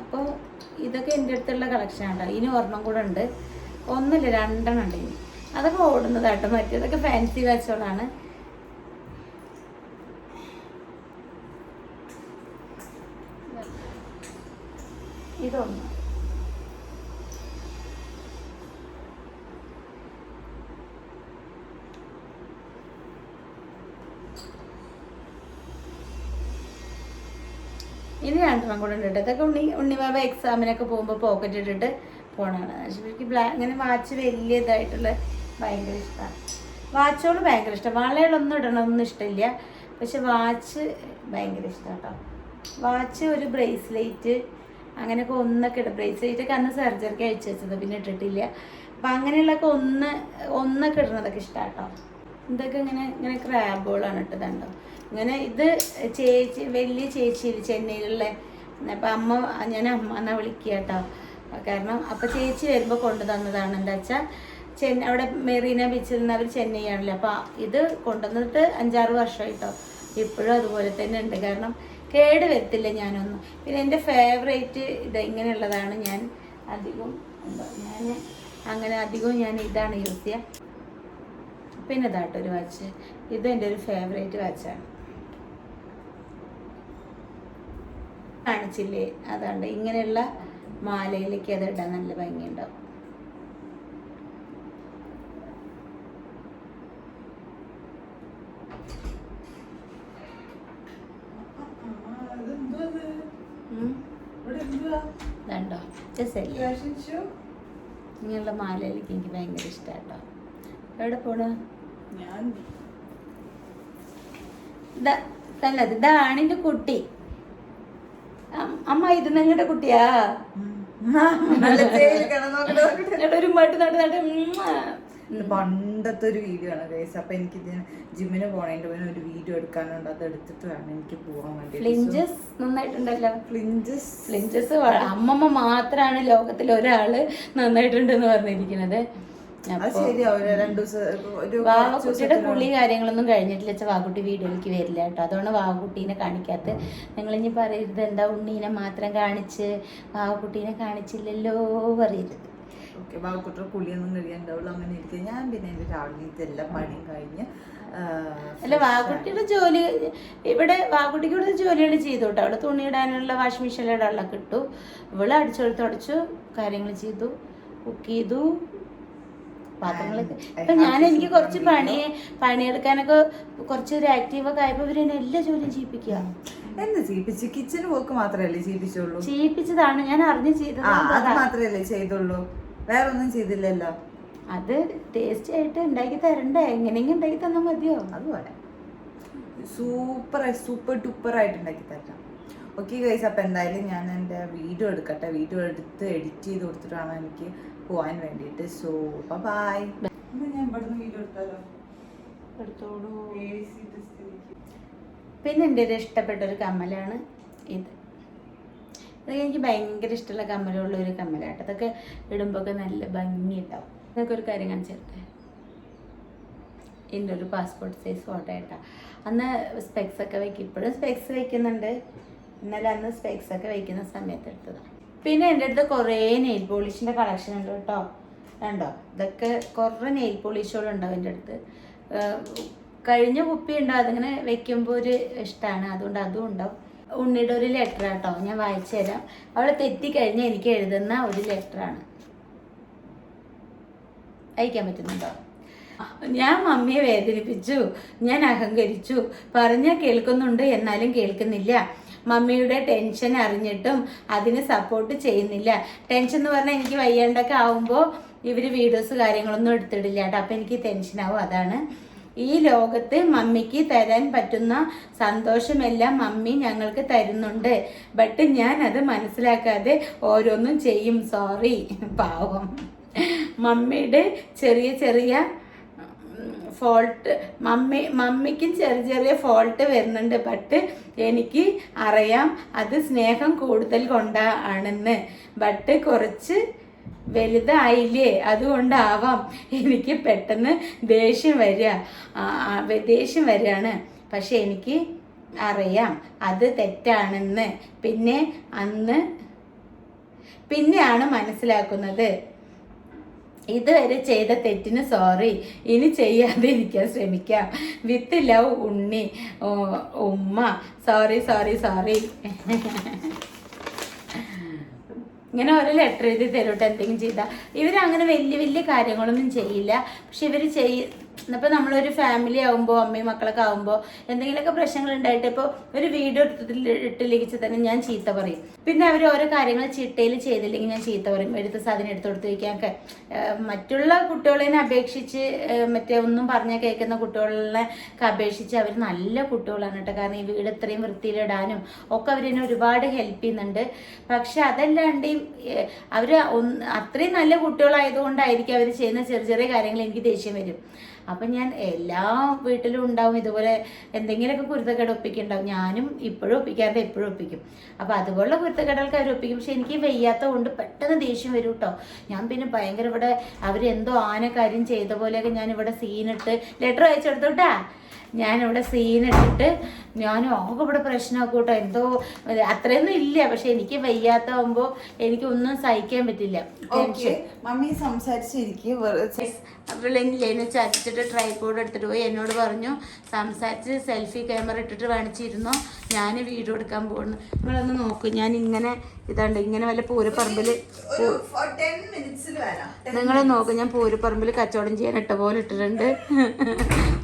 അപ്പോൾ ഇതൊക്കെ എൻ്റെ അടുത്തുള്ള കളക്ഷനാണ് കേട്ടോ. ഇനി ഒരെണ്ണം കൂടെ ഉണ്ട്, 1 അല്ല 2 ഉണ്ട് ഇനി. അതൊക്കെ ഓടുന്നതാട്ടോ. മറ്റേതൊക്കെ ഫാൻസി വാച്ചുകളാണ്. ഇതൊന്ന് ഇനി 2 കൂടെ ഉണ്ട്. ഇതൊക്കെ ഉണ്ണിവാവ എക്സാമിനൊക്കെ പോകുമ്പോൾ പോക്കറ്റ് ഇട്ടിട്ട് പോകണതാണ്. എനിക്ക് ഇങ്ങനെ വാച്ച് വലിയതായിട്ടുള്ള ഭയങ്കര ഇഷ്ടമാണ്. വാച്ചുകൾ ഭയങ്കര ഇഷ്ടം. വളകളൊന്നും ഇടണമെന്നൊന്നും ഇഷ്ടമില്ല, പക്ഷെ വാച്ച് ഭയങ്കര ഇഷ്ടമാണ് കേട്ടോ. വാച്ച് ഒരു ബ്രേസ്ലെറ്റ് അങ്ങനെയൊക്കെ ഒന്നൊക്കെ ഇടും. ബ്രേസ്ലെറ്റൊക്കെ അന്ന് സർജറിക്ക് അയച്ചു വെച്ചത്, പിന്നെ ഇട്ടിട്ടില്ല. അപ്പം അങ്ങനെയുള്ളതൊക്കെ ഒന്നൊക്കെ ഇടുന്നതൊക്കെ ഇഷ്ടമാണ് കേട്ടോ. ഇതൊക്കെ ഇങ്ങനെ ക്രാബുകളാണ് ഇട്ടതുണ്ടോ. ഇങ്ങനെ ഇത് വലിയ ചേച്ചി ചെന്നൈയിലുള്ള. അപ്പം ഞാൻ അമ്മ എന്നാ വിളിക്കുക കേട്ടോ. കാരണം അപ്പം ചേച്ചി വരുമ്പോൾ കൊണ്ടു തന്നതാണ്. എന്താ വെച്ചാൽ അവിടെ മെറീന ബീച്ചിൽ നിന്ന് അവർ ചെന്നൈ ആണല്ലോ. അപ്പോൾ ഇത് കൊണ്ടുവന്നിട്ട് 5-6 വർഷമായിട്ടോ. ഇപ്പോഴും അതുപോലെ തന്നെ ഉണ്ട്. കാരണം കേട് വരത്തില്ല ഞാനൊന്നും. പിന്നെ എൻ്റെ ഫേവറേറ്റ് ഇത് ഇങ്ങനെയുള്ളതാണ്. ഞാൻ അധികവും ഞാൻ ഇതാണ് യൂസ് ചെയ്യുക. പിന്നെ ഇതാട്ടോ ഒരു വാച്ച്. ഇത് എൻ്റെ ഒരു ഫേവറേറ്റ് വാച്ചാണ്. കാണിച്ചില്ലേ, അതാണ്ട് ഇങ്ങനെയുള്ള മാലയിലേക്ക് അത് ഇടാൻ നല്ല ഭംഗിയുണ്ടാവും. ഇതുണ്ടോ ഇങ്ങനെയുള്ള മാലയിലേക്ക് എനിക്ക് ഭയങ്കര ഇഷ്ടമാട്ടോ. എവിടെ പോണ ഇതാണ് എൻ്റെ കുട്ടി. അമ്മ ഇത് നിങ്ങളുടെ കുട്ടിയാ. ഒരു മട്ട് നട്ട് പണ്ടത്തെ ഒരു വീഡിയോ ആണ് ഗൈസ്. അപ്പൊ എനിക്ക് ജിമ്മിന് പോണതിന്റെ മുന്നേ ഒരു വീഡിയോ എടുക്കാനുണ്ട്. അത് എടുത്തിട്ട് വേണം എനിക്ക് പോകാൻ വേണ്ടി. ഫ്ലിഞ്ചസ് നന്നായിട്ടുണ്ടല്ലോ. ഫ്ലിഞ്ചസ് അമ്മമ്മ മാത്രമാണ് ലോകത്തിൽ ഒരാള് നന്നായിട്ടുണ്ടെന്ന് പറഞ്ഞിരിക്കുന്നത്. വാവക്കുട്ടിയുടെ കുളി കാര്യങ്ങളൊന്നും കഴിഞ്ഞിട്ടില്ല വെച്ചാൽ വാക്കുട്ടി വീഡിയോയിലേക്ക് വരില്ല കേട്ടോ. അതുകൊണ്ട് വാവക്കുട്ടീനെ കാണിക്കാത്ത. നിങ്ങളിനി പറയരുത് എന്താ ഉണ്ണീനെ മാത്രം കാണിച്ച് വാവക്കുട്ടീനെ കാണിച്ചില്ലല്ലോ പറയരുത്. ഓക്കെ, വാവക്കുട്ടിയുടെ കുളിയൊന്നും കഴിയാണ്ടാവുള്ളൂ. അങ്ങനെ ഇരിക്കും. ഞാൻ പിന്നെ എൻ്റെ രാവിലെ ഇതെല്ലാം പണിയും കഴിഞ്ഞ് അല്ല വാക്കുട്ടിയുടെ ജോലി ഇവിടെ വാക്കുട്ടിക്ക് ഇവിടുത്തെ ജോലികൾ ചെയ്തു കേട്ടോ. അവിടെ തുണി ഇടാനുള്ള വാഷിംഗ് മെഷീനിൽ വെള്ളം ഇട്ടു, ഇവള് അടിച്ചു കാര്യങ്ങൾ ചെയ്തു, കുക്ക് ചെയ്തു, പാത്രങ്ങളൊക്കെ. ഇപ്പൊ എനിക്ക് കുറച്ച് പണിയെടുക്കാനൊക്കെ കുറച്ച് ഒരു ആക്റ്റീവൊക്കെ ആയപ്പോ ഇവര് എന്നെ എല്ലാ ജോലിയും ചെയ്യിപ്പിക്കുക. എന്ത് ചെയ്യിപ്പിച്ചു? കിച്ചൺ വർക്ക് മാത്രല്ലേ ചെയ്യിപ്പിച്ചുള്ളൂ? ചെയ്യിപ്പിച്ചതാണ്, ഞാൻ അറിഞ്ഞു ചെയ്തത്. അത് മാത്രല്ലേ ചെയ്തുള്ളൂ, വേറെ ഒന്നും ചെയ്തില്ലല്ലോ. അത് ടേസ്റ്റ് ആയിട്ട് ഉണ്ടാക്കി തരണ്ടേ, എങ്ങനെയെങ്കിലും ഉണ്ടാക്കി തന്നാൽ മതിയോ? അതുപോലെ സൂപ്പർ ഡൂപ്പർ ആയിട്ട് ഉണ്ടാക്കി തരാം. ഓക്കെ ഗൈസ്, അപ്പം എന്തായാലും ഞാൻ എൻ്റെ വീഡിയോ എടുക്കട്ടെ. വീഡിയോ എടുത്ത് എഡിറ്റ് ചെയ്ത് കൊടുത്തിട്ട് വേണം എനിക്ക് പോകാൻ വേണ്ടിയിട്ട്. So bye. ഞാൻ ഇവിടുന്ന് വീഡിയോ എടുത്താലോ? എടുത്തോളൂ. പിന്നെ എൻ്റെ ഒരു ഇഷ്ടപ്പെട്ട ഒരു കമ്മലാണ് ഇത്. ഇതൊക്കെ എനിക്ക് ഭയങ്കര ഇഷ്ടമുള്ള കമ്മലുള്ള ഒരു കമ്മലാട്ടോ. അതൊക്കെ ഇടുമ്പോൾ നല്ല ഭംഗി ഉണ്ടാവും. ഇതൊക്കെ ഒരു കാര്യം കാണിച്ചിട്ടെ, എൻ്റെ ഒരു പാസ്പോർട്ട് സൈസ് ഫോട്ടോ ആയിട്ടാ. അന്ന് സ്പെക്സ് ഒക്കെ വയ്ക്കും, ഇപ്പോഴും സ്പെക്സ് വയ്ക്കുന്നുണ്ട്. ഇന്നലെ അന്ന് സ്പെക്സ് ഒക്കെ വയ്ക്കുന്ന സമയത്ത് എടുത്തതാണ്. പിന്നെ എൻ്റെ അടുത്ത് കുറേ നെയിൽ പോളിഷിൻ്റെ കളക്ഷൻ ഉണ്ട് കേട്ടോ. കണ്ടോ, ഇതൊക്കെ കുറേ നെയിൽ പോളിഷുകളുണ്ടാവും എൻ്റെ അടുത്ത്. കഴിഞ്ഞ കുപ്പി ഉണ്ടാവും, അതിങ്ങനെ വെക്കുമ്പോൾ ഒരു ഇഷ്ടമാണ്, അതുകൊണ്ട് അതും ഉണ്ടാവും. ഉണ്ണിയുടെ ഒരു ലെറ്റർ കേട്ടോ, ഞാൻ വായിച്ചു തരാം. അവളെ തെറ്റിക്കഴിഞ്ഞാൽ എനിക്ക് എഴുതുന്ന ഒരു ലെറ്ററാണ്. അയക്കാൻ പറ്റുന്നുണ്ടോ? ഞാൻ മമ്മിയെ വേദനിപ്പിച്ചു, ഞാൻ അഹങ്കരിച്ചു, പറഞ്ഞാൽ കേൾക്കുന്നുണ്ട് എന്നാലും കേൾക്കുന്നില്ല. മമ്മിയുടെ ടെൻഷൻ അറിഞ്ഞിട്ടും അതിന് സപ്പോർട്ട് ചെയ്യുന്നില്ല. ടെൻഷൻ എന്ന് പറഞ്ഞാൽ എനിക്ക് വയ്യാണ്ടൊക്കെ ആവുമ്പോൾ ഇവർ വീഡിയോസ് കാര്യങ്ങളൊന്നും എടുത്തിടില്ല കേട്ടോ. അപ്പം എനിക്ക് ടെൻഷനാവും, അതാണ്. ഈ ലോകത്ത് മമ്മിക്ക് തരാൻ പറ്റുന്ന സന്തോഷമെല്ലാം മമ്മി ഞങ്ങൾക്ക് തരുന്നുണ്ട്. ബട്ട് ഞാൻ അത് മനസ്സിലാക്കാതെ ഓരോന്നും ചെയ്യും. സോറി. പാവം. മമ്മിയുടെ ചെറിയ ഫോൾട്ട് മമ്മിക്കും ചെറിയ ഫോൾട്ട് വരുന്നുണ്ട്. ബട്ട് എനിക്ക് അറിയാം അത് സ്നേഹം കൂടുതൽ കൊണ്ടാണെന്ന്. ബട്ട് കുറച്ച് വലുതായില്ലേ, അതുകൊണ്ടാവാം എനിക്ക് പെട്ടെന്ന് ദേഷ്യം വരികയാണ്. പക്ഷെ എനിക്ക് അറിയാം അത് തെറ്റാണെന്ന്. പിന്നെയാണ് മനസ്സിലാക്കുന്നത്. ഇതുവരെ ചെയ്ത തെറ്റിന് സോറി, ഇനി ചെയ്യാതിരിക്കാൻ ശ്രമിക്കാം. വിത്ത് ലവ് ഉണ്ണി ഉമ്മ. സോറി. ഇങ്ങനെ ഒരു ലെറ്റർ എഴുതി തരൂട്ടെ എന്തെങ്കിലും ചെയ്താൽ. ഇവരങ്ങനെ വലിയ കാര്യങ്ങളൊന്നും ചെയ്യില്ല. പക്ഷെ ഇവർ ഇപ്പം നമ്മളൊരു ഫാമിലി ആകുമ്പോൾ അമ്മയും മക്കളൊക്കെ ആകുമ്പോൾ എന്തെങ്കിലുമൊക്കെ പ്രശ്നങ്ങൾ ഉണ്ടായിട്ട് ഇപ്പോൾ ഒരു വീഡിയോ ഇട്ടില്ലെങ്കിൽ തന്നെ ഞാൻ ചീത്ത പറയും. പിന്നെ അവർ ഓരോ കാര്യങ്ങൾ ചിട്ടയിൽ ചെയ്തില്ലെങ്കിൽ ഞാൻ ചീത്ത പറയും. എടുത്ത് സാധനം എടുത്ത് കൊടുത്ത് വയ്ക്കാനൊക്കെ. മറ്റുള്ള കുട്ടികളെ അപേക്ഷിച്ച് മറ്റേ ഒന്നും പറഞ്ഞാൽ കേൾക്കുന്ന കുട്ടികളെ അപേക്ഷിച്ച് അവർ നല്ല കുട്ടികളാണ് കേട്ടോ. കാരണം ഈ വീട് ഇത്രയും വൃത്തിയിലിടാനും ഒക്കെ അവരെന്നെ ഒരുപാട് ഹെൽപ്പ് ചെയ്യുന്നുണ്ട്. പക്ഷെ അതല്ലാണ്ട് അവർ അത്രയും നല്ല കുട്ടികളായതുകൊണ്ടായിരിക്കും അവർ ചെയ്യുന്ന ചെറിയ കാര്യങ്ങൾ എനിക്ക് ദേഷ്യം വരും. അപ്പം ഞാൻ എല്ലാ വീട്ടിലും ഉണ്ടാവും ഇതുപോലെ എന്തെങ്കിലുമൊക്കെ കുരുത്തക്കേട് ഒപ്പിക്കുന്നുണ്ടാവും. ഞാനും ഇപ്പോഴും ഒപ്പിക്കാറുണ്ട്, എപ്പോഴും ഒപ്പിക്കും. അപ്പോൾ അതുപോലുള്ള കുരുത്തക്കേടുകൾക്ക് അവർ ഒപ്പിക്കും. പക്ഷെ എനിക്ക് വയ്യാത്ത കൊണ്ട് പെട്ടെന്ന് ദേഷ്യം വരും കേട്ടോ. ഞാൻ പിന്നെ ഭയങ്കര ഇവിടെ അവരെന്തോ കാര്യം ചെയ്ത പോലെയൊക്കെ ഞാനിവിടെ സീനിട്ട് ലെറ്റർ അയച്ചെടുത്തോട്ടാ. ഞാനിവിടെ സീനിട്ടിട്ട് ഞാൻ ആകെ ഇവിടെ പ്രശ്നമാക്കും കേട്ടോ. എന്തോ അത്രയൊന്നും ഇല്ല, പക്ഷെ എനിക്ക് വയ്യാത്താവുമ്പോൾ എനിക്കൊന്നും സഹിക്കാൻ പറ്റില്ല. മമ്മി സംസാരിച്ചിരിക്കും. അവളെന്നെ ചതിച്ചിട്ട് ട്രൈപോഡ് എടുത്തിട്ട് പോയി എന്നോട് പറഞ്ഞു സംസാരിച്ച് സെൽഫി ക്യാമറ ഇട്ടിട്ട് കാണിച്ചിരുന്നോ, ഞാൻ വീഡിയോ എടുക്കാൻ പോകുന്നു. നിങ്ങളൊന്ന് നോക്കൂ, ഞാൻ ഇങ്ങനെ ഇതാണ്ട് ഇങ്ങനെ വല്ല പൂരപ്പറമ്പിൽ നിങ്ങൾ നോക്കും. ഞാൻ പൂരപ്പറമ്പിൽ കച്ചവടം ചെയ്യാൻ ഇട്ട പോലെ ഇട്ടിട്ടുണ്ട്.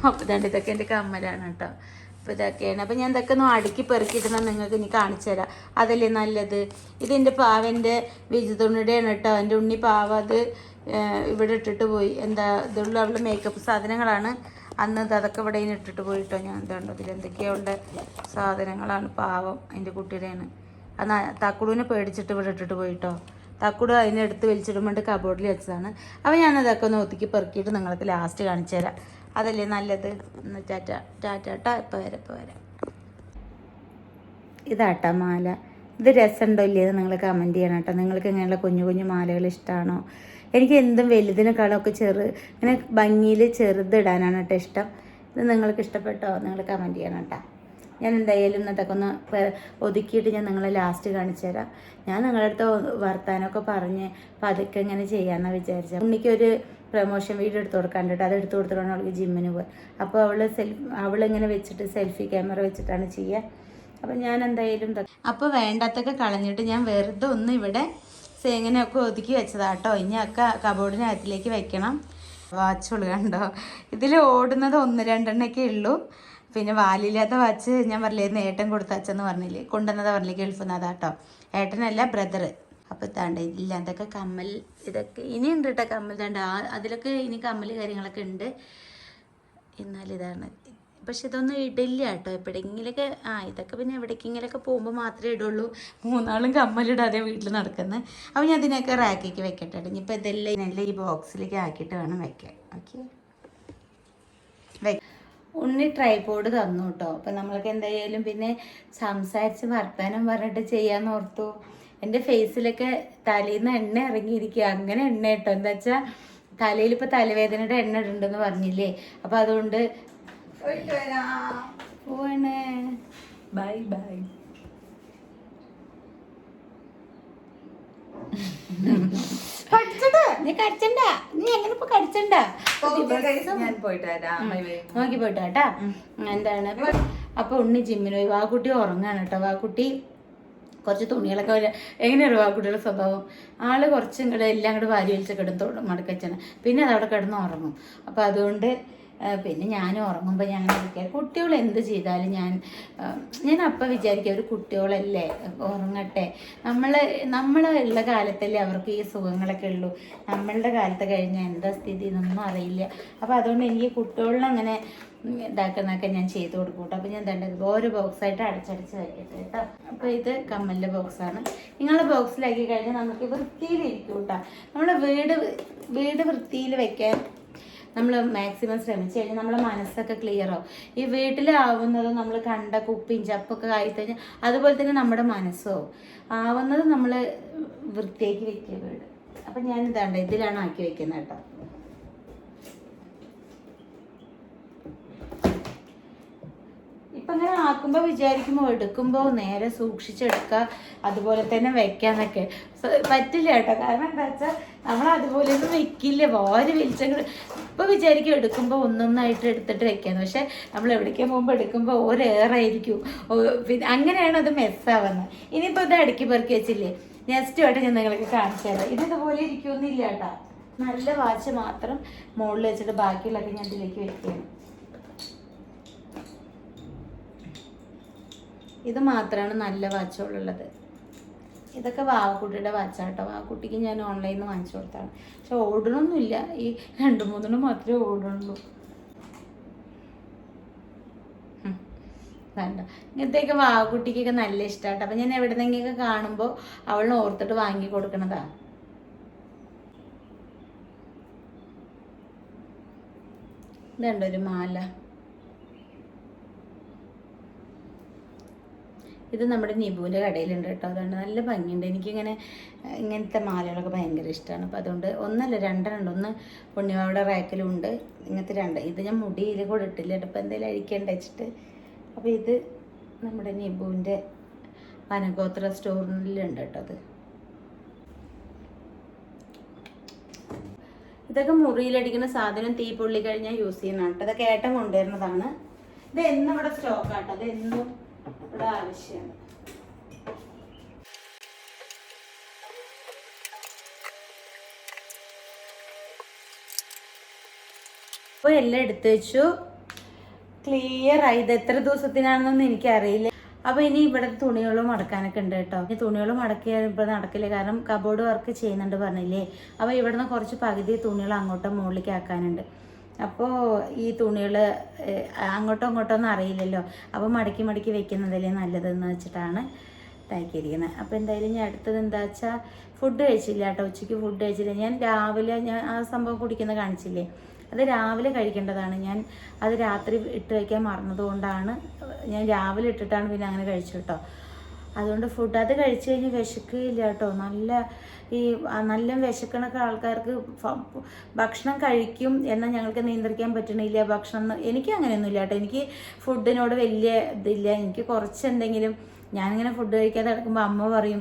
അപ്പോൾ ഇതാണ്ട് ഇതൊക്കെ എൻ്റെ കമ്മലാണ് കേട്ടോ. അപ്പോൾ ഇതൊക്കെയാണ്. അപ്പോൾ ഞാൻ ഇതൊക്കെ ഒന്ന് അടുക്കി പെറുക്കിയിട്ടെന്നാൽ നിങ്ങൾക്ക് ഇനി കാണിച്ചു തരാം. അതല്ലേ നല്ലത്. ഇതെൻ്റെ പാവൻ്റെ വിജിതുണ്ണിയുടെയാണ് കേട്ടോ. എൻ്റെ ഉണ്ണി പാവ അത് ഇവിടെ ഇട്ടിട്ട് പോയി. എന്താ ഇതുള്ള അവളുടെ മേക്കപ്പ് സാധനങ്ങളാണ്. അന്ന് അതൊക്കെ ഇവിടെ ഇട്ടിട്ട് പോയിട്ടോ. ഞാൻ എന്താണ്ടോ ഇതിലെന്തൊക്കെയോ ഉള്ള സാധനങ്ങളാണ്. പാവം എൻ്റെ കുട്ടിയുടെയാണ്. അന്ന് തക്കുടുവിനെ പേടിച്ചിട്ട് ഇവിടെ ഇട്ടിട്ട് പോയിട്ടോ. തക്കുട് അതിനെടുത്ത് വലിച്ചിടുമ്പോൾ കബോർഡിൽ വെച്ചതാണ്. അപ്പോൾ ഞാനതൊക്കെ ഒന്ന് ഒതുക്കി പെറുക്കിയിട്ട് നിങ്ങൾക്ക് ലാസ്റ്റ് കാണിച്ചു തരാം. അതല്ലേ നല്ലത്. ഒന്ന് ടാറ്റാ. ഇപ്പോൾ വരാം. ഇതാട്ടാ മാല. ഇത് രസമുണ്ടോ ഇല്ലയെന്ന് നിങ്ങൾ കമൻറ്റ് ചെയ്യണം കേട്ടോ. നിങ്ങൾക്ക് ഇങ്ങനെയുള്ള കുഞ്ഞു മാലകൾ ഇഷ്ടമാണോ? എനിക്ക് എന്തും വലുതിനേക്കാളൊക്കെ ഇങ്ങനെ ഭംഗിയിൽ ചെറുതിടാനാണ് കേട്ടോ ഇഷ്ടം. ഇത് നിങ്ങൾക്ക് ഇഷ്ടപ്പെട്ടോ? നിങ്ങൾ കമൻറ്റ് ചെയ്യണം കേട്ടോ. ഞാൻ എന്തായാലും ഇന്നതൊക്കെ ഒന്ന് ഒതുക്കിയിട്ട് ഞാൻ നിങ്ങളെ ലാസ്റ്റ് കാണിച്ചു തരാം. ഞാൻ നിങ്ങളുടെ അടുത്ത് വർത്താനമൊക്കെ പറഞ്ഞ് പതുക്കെ ഇങ്ങനെ ചെയ്യാമെന്നാണ് വിചാരിച്ചത്. ഉണ്ണിക്കൊരു പ്രൊമോഷൻ വീഡിയോ എടുത്ത് കൊടുക്കാണ്ട് കേട്ടോ. അത് എടുത്ത് കൊടുത്തിട്ടാണ് അവൾക്ക് ജിമ്മിന് പോയി. അപ്പോൾ അവളിങ്ങനെ വെച്ചിട്ട് സെൽഫി ക്യാമറ വെച്ചിട്ടാണ് ചെയ്യുക. അപ്പം ഞാൻ എന്തായാലും അപ്പോൾ വേണ്ടാത്തൊക്കെ കളഞ്ഞിട്ട് ഞാൻ വെറുതെ ഒന്ന് ഇവിടെ ഇങ്ങനെയൊക്കെ ഒതുക്കി വെച്ചതാട്ടോ. ഇനി ഒക്കെ കബോർഡിനകത്തിലേക്ക് വെക്കണം. വാച്ചുകൾ കണ്ടോ, ഇതിൽ ഓടുന്നത് 1-2 ഉള്ളൂ. പിന്നെ വാലില്ലാത്ത വാച്ച് ഞാൻ പറഞ്ഞില്ലേ, ഏട്ടൻ കൊടുത്ത അച്ഛന്ന് പറഞ്ഞില്ലേ, കൊണ്ടുവന്നതാ പറഞ്ഞില്ലേ ഗൾഫിൽ നിന്ന്. അതാട്ടോ, ഏട്ടനല്ല ബ്രദർ. അപ്പോൾ താണ്ട ഇല്ല അതൊക്കെ കമ്മൽ, ഇതൊക്കെ ഇനി ഉണ്ട് കേട്ടോ കമ്മൽ. താണ്ട അതിലൊക്കെ ഇനി കമ്മൽ കാര്യങ്ങളൊക്കെ ഉണ്ട്. എന്നാലിതാണ്, പക്ഷെ ഇതൊന്നും ഇടില്ല കേട്ടോ എപ്പോഴെങ്കിലൊക്കെ. ഇതൊക്കെ പിന്നെ എവിടേക്കെങ്കിലൊക്കെ പോകുമ്പോൾ മാത്രമേ ഇടുള്ളൂ. 3 ആളും കമ്മലിടാതെ വീട്ടിൽ നടക്കുന്നത്. അപ്പോൾ ഞാൻ ഇതിനൊക്കെ റാക്കിലേക്ക് വെക്കട്ടെ. ഇനിയിപ്പോൾ ഇതെല്ലാം ഈ ബോക്സിലേക്ക് ആക്കിയിട്ട് വേണം വെക്കാൻ. ഓക്കെ, ഉണ്ണി ട്രൈപോഡ് തന്നു കേട്ടോ. അപ്പം നമ്മൾക്ക് എന്തായാലും പിന്നെ സംസാരിച്ച് വർത്താനം പറഞ്ഞിട്ട് ചെയ്യാന്ന് ഓർത്തു. എൻ്റെ ഫേസിലൊക്കെ തലേന്ന് എണ്ണ ഇറങ്ങിയിരിക്കുക. അങ്ങനെ എണ്ണ കേട്ടോ, എന്താ വെച്ചാൽ തലയിൽ ഇപ്പോൾ തലവേദനയുടെ എണ്ണ ഇടുണ്ടെന്ന് പറഞ്ഞില്ലേ. അപ്പം അതുകൊണ്ട് പോണേ, ബൈ ബൈ. നീ കടിച്ചണ്ട, നീ എങ്ങനെ ഇപ്പൊ കടിച്ചണ്ട. ഞാൻ പോയിട്ട് നോക്കി പോയിട്ടോ കേട്ടാ. എന്താണ് അപ്പൊ ഉണ്ണി ജിമ്മിന് പോയി. വാക്കുട്ടി ഉറങ്ങാണ് കേട്ടോ. വാക്കുട്ടി കുറച്ച് തുണികളൊക്കെ എങ്ങനെയാണ് വാക്കുട്ടിയുടെ സ്വഭാവം? ആള് കുറച്ചും കൂടെ എല്ലാം കൂടെ വാരി വലിച്ചൊക്കെ ഇടും മടക്കച്ചാണ്. പിന്നെ അതവിടെ കിടന്ന് ഉറങ്ങും. അപ്പം അതുകൊണ്ട് പിന്നെ ഞാനും ഉറങ്ങുമ്പോൾ ഞാൻ അങ്ങനെ ഇരിക്കുക. കുട്ടികൾ എന്ത് ചെയ്താലും ഞാൻ അപ്പം വിചാരിക്കുക ഒരു കുട്ടികളല്ലേ, ഉറങ്ങട്ടെ. നമ്മളുള്ള കാലത്തല്ലേ അവർക്ക് ഈ സുഖങ്ങളൊക്കെ ഉള്ളൂ. നമ്മളുടെ കാലത്ത് കഴിഞ്ഞാൽ എന്താ സ്ഥിതി എന്നൊന്നും അറിയില്ല. അപ്പോൾ അതുകൊണ്ട് എനിക്ക് കുട്ടികളിനെ അങ്ങനെ ഇതാക്കുന്നതൊക്കെ ഞാൻ ചെയ്ത് കൊടുക്കും കേട്ടോ. അപ്പോൾ ഞാൻ തണ്ടത് ഓരോ ബോക്സായിട്ട് അടച്ചടച്ച് വയ്ക്കട്ടെ കേട്ടോ. അപ്പോൾ ഇത് കമ്മലിൻ്റെ ബോക്സാണ്. നിങ്ങളുടെ ബോക്സിലാക്കി കഴിഞ്ഞാൽ നമുക്ക് വൃത്തിയിലിരിക്കും കേട്ടോ. നമ്മുടെ വീട് വൃത്തിയിൽ വെക്കാൻ നമ്മൾ മാക്സിമം ശ്രമിച്ചു കഴിഞ്ഞാൽ നമ്മളെ മനസ്സൊക്കെ ക്ലിയറാവും. ഈ വീട്ടിലാവുന്നത് നമ്മൾ കണ്ട കുപ്പിയും ചപ്പൊക്കെ ആയിക്കഴിഞ്ഞാൽ അതുപോലെ തന്നെ നമ്മുടെ മനസ്സാവും. ആവുന്നത് നമ്മൾ വൃത്തിയാക്കി വെക്കുക വീട്. അപ്പം ഞാൻ ഇതാണ്ട് ഇതിലാണ് ആക്കി വെക്കുന്നത് കേട്ടോ. ഇപ്പം അങ്ങനെ ആക്കുമ്പോൾ വിചാരിക്കുമ്പോൾ എടുക്കുമ്പോൾ നേരെ സൂക്ഷിച്ചെടുക്കുക, അതുപോലെ തന്നെ വെക്കാന്നൊക്കെ പറ്റില്ല കേട്ടോ. കാരണം എന്താ വെച്ചാൽ നമ്മൾ അതുപോലെ ഒന്നും വെക്കില്ല. വാരി വലിച്ചങ്ങ് ഇപ്പോൾ വിചാരിക്കും എടുക്കുമ്പോൾ ഒന്നൊന്നായിട്ട് എടുത്തിട്ട് വെക്കാന്ന്. പക്ഷെ നമ്മൾ എവിടേക്കാ പോകുമ്പോൾ എടുക്കുമ്പോൾ ഒരേറായിരിക്കും. പിന്നെ അങ്ങനെയാണ് അത് മെസ്സാവുന്നത്. ഇനിയിപ്പോൾ ഇത് അടുക്കി പെറുക്കി വെച്ചില്ലേ, നെക്സ്റ്റ് ആയിട്ട് ഞാൻ നിങ്ങൾക്ക് കാണിച്ചു തരാം. ഇതുപോലെ ഇരിക്കുമെന്നില്ല കേട്ടോ. നല്ല വാച്ച് മാത്രം മുകളിൽ വെച്ചിട്ട് ബാക്കിയുള്ളതൊക്കെ ഞാൻ ഇതിലേക്ക് വെക്കുകയാണ്. ഇത് മാത്രമാണ് നല്ല വാച്ചുകളുള്ളത്. ഇതൊക്കെ വാവക്കുട്ടിയുടെ വാച്ചാട്ടോ. വാവക്കുട്ടിക്ക് ഞാൻ ഓൺലൈനിൽ നിന്ന് വാങ്ങിച്ചു കൊടുത്താണ്. പക്ഷെ ഓടണമൊന്നുമില്ല, ഈ 2-3 മാത്രമേ ഓടുള്ളൂ. വേണ്ട, ഇങ്ങനത്തെയൊക്കെ വാവക്കുട്ടിക്കൊക്കെ നല്ല ഇഷ്ടമാട്ടോ. അപ്പം ഞാൻ എവിടെന്നെങ്കിലൊക്കെ കാണുമ്പോൾ അവളിനെ ഓർത്തിട്ട് വാങ്ങി കൊടുക്കണതാ. ഇതുണ്ട് ഒരു മാല. ഇത് നമ്മുടെ നിബുവിൻ്റെ കടയിലുണ്ട് കേട്ടോ. അതുകൊണ്ട് നല്ല ഭംഗിയുണ്ട്. എനിക്കിങ്ങനെ ഇങ്ങനത്തെ മാലകളൊക്കെ ഭയങ്കര ഇഷ്ടമാണ്. അപ്പോൾ അതുകൊണ്ട് 1-2 ഉണ്ട്. ഒന്ന് പുണ്യവാവിടെ റാക്കിലും ഉണ്ട് ഇങ്ങനത്തെ 2. ഇത് ഞാൻ മുടിയിൽ കൂടെ ഇട്ടില്ല കേട്ടോ. അപ്പോൾ എന്തെങ്കിലും അഴിക്കേണ്ട വെച്ചിട്ട്. അപ്പോൾ ഇത് നമ്മുടെ നിബുവിൻ്റെ വനഗോത്ര സ്റ്റോറിലുണ്ട് കേട്ടോ. അത് ഇതൊക്കെ മുറിയിലടിക്കുന്ന സാധനം തീ പൊള്ളി കഴിഞ്ഞാൽ യൂസ് ചെയ്യുന്നതാണ് കേട്ടോ. അതൊക്കെ ഏട്ടൻ കൊണ്ടുവരുന്നതാണ്. ഇത് എന്നും ഇവിടെ സ്റ്റോക്കാട്ടോ. അത് എന്നും ഇവിടെ ആവശ്യമാണ്. അപ്പോൾ എല്ലാം എടുത്തു വെച്ചു, ക്ലിയർ ആയി. ഇത് എത്ര ദിവസത്തിനാണെന്നൊന്നും എനിക്കറിയില്ല. അപ്പോൾ ഇനി ഇവിടെ തുണികൾ മടക്കാനൊക്കെ ഉണ്ട് കേട്ടോ. ഈ തുണികൾ മടക്കിയാൽ ഇപ്പോൾ നടക്കില്ല, കാരണം കബോർഡ് വർക്ക് ചെയ്യുന്നുണ്ട് പറഞ്ഞില്ലേ. അപ്പോൾ ഇവിടുന്ന് കുറച്ച് പകുതി തുണികൾ അങ്ങോട്ടും മുകളിലേക്ക് ആക്കാനുണ്ട്. അപ്പോൾ ഈ തുണികൾ അങ്ങോട്ടോ ഒന്നും അറിയില്ലല്ലോ. അപ്പോൾ മടക്കി വെക്കുന്നതല്ലേ നല്ലതെന്ന് വെച്ചിട്ടാണ് ഇതാക്കിയിരിക്കുന്നത്. അപ്പോൾ എന്തായാലും ഞാൻ അടുത്തത് എന്താ വെച്ചാൽ ഫുഡ് കഴിച്ചില്ല കേട്ടോ. ഉച്ചയ്ക്ക് ഫുഡ് കഴിച്ചില്ല. ഞാൻ രാവിലെ ആ സംഭവം കുടിക്കുന്ന കാണിച്ചില്ലേ, അത് രാവിലെ കഴിക്കേണ്ടതാണ്. ഞാൻ അത് രാത്രി ഇട്ട് വയ്ക്കാൻ മറന്നതുകൊണ്ടാണ് ഞാൻ രാവിലെ ഇട്ടിട്ടാണ് പിന്നെ അങ്ങനെ കഴിച്ചു കേട്ടോ. അതുകൊണ്ട് ഫുഡ് അത് കഴിച്ച് കഴിഞ്ഞ് വിശക്കില്ല കേട്ടോ. നല്ല വിശക്കണൊക്കെ ആൾക്കാർക്ക് ഭക്ഷണം കഴിക്കും എന്നാൽ ഞങ്ങൾക്ക് നിയന്ത്രിക്കാൻ പറ്റണില്ല ഭക്ഷണം. എനിക്ക് അങ്ങനെയൊന്നുമില്ല കേട്ടോ. എനിക്ക് ഫുഡിനോട് വലിയ ഇതില്ല. എനിക്ക് കുറച്ച് എന്തെങ്കിലും ഞാനിങ്ങനെ ഫുഡ് കഴിക്കാതെ കിടക്കുമ്പോൾ അമ്മ പറയും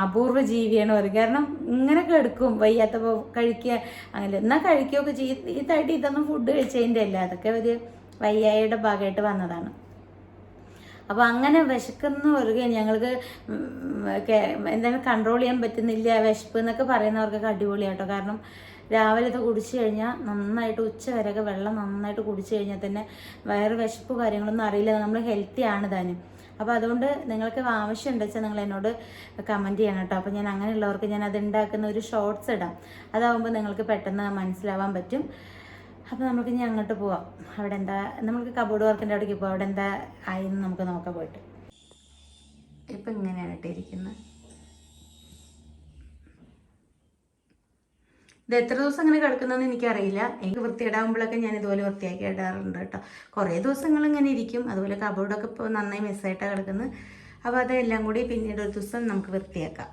അപൂർവ ജീവിയാണ് പറയും. കാരണം ഇങ്ങനെയൊക്കെ എടുക്കും വയ്യാത്തപ്പോൾ കഴിക്കുക അങ്ങനെ. എന്നാൽ കഴിക്കുകയൊക്കെ ചെയ്യും. ഈ തടി ഇതൊന്നും ഫുഡ് കഴിച്ചതിൻ്റെ അല്ല, അതൊക്കെ ഒരു വയ്യായുടെ ഭാഗമായിട്ട് വന്നതാണ്. അപ്പോൾ അങ്ങനെ വിശക്കുന്ന പറയുക ഞങ്ങൾക്ക് എന്താണ് കൺട്രോൾ ചെയ്യാൻ പറ്റുന്നില്ല വിശപ്പ് എന്നൊക്കെ പറയുന്നവർക്കൊക്കെ അടിപൊളിയാട്ടോ. കാരണം രാവിലെ ഇത് കുടിച്ചു കഴിഞ്ഞാൽ നന്നായിട്ട് ഉച്ച വരെയൊക്കെ വെള്ളം നന്നായിട്ട് കുടിച്ചു കഴിഞ്ഞാൽ തന്നെ വയറ് വിശപ്പ് കാര്യങ്ങളൊന്നും അറിയില്ല. നമ്മൾ ഹെൽത്തി ആണ് താനും. അപ്പോൾ അതുകൊണ്ട് നിങ്ങൾക്ക് ആവശ്യം ഉണ്ടെന്ന് വെച്ചാൽ നിങ്ങൾ എന്നോട് കമൻറ്റ് ചെയ്യണം കേട്ടോ. അപ്പോൾ ഞാൻ അങ്ങനെയുള്ളവർക്ക് ഞാൻ അത് ഉണ്ടാക്കുന്ന ഒരു ഷോർട്സ് ഇടാം. അതാവുമ്പോൾ നിങ്ങൾക്ക് പെട്ടെന്ന് മനസ്സിലാവാൻ പറ്റും. അപ്പോൾ നമുക്ക് ഇനി അങ്ങോട്ട് പോവാം. അവിടെ എന്താ നമുക്ക് കബോർഡ് വർക്കിൻ്റെ അവിടേക്ക് പോവാം. അവിടെ എന്താ ആയിന്ന് നമുക്ക് നോക്കാൻ പോയിട്ട്. ഇപ്പം ഇങ്ങനെയാണ് ഇട്ടിരിക്കുന്നത്. ഇത് എത്ര ദിവസം അങ്ങനെ കിടക്കുന്നതെന്ന് എനിക്കറിയില്ല. എനിക്ക് വൃത്തിയിടാകുമ്പോഴൊക്കെ ഞാൻ ഇതുപോലെ വൃത്തിയാക്കി ഇടാറുണ്ട് കേട്ടോ. കുറേ ദിവസങ്ങൾ ഇങ്ങനെ ഇരിക്കും. അതുപോലെ കബോർഡൊക്കെ ഇപ്പോൾ നന്നായി മിസ്സായിട്ടാണ് കിടക്കുന്നത്. അപ്പോൾ അതെല്ലാം കൂടി പിന്നീട് ഒരു ദിവസം നമുക്ക് വൃത്തിയാക്കാം.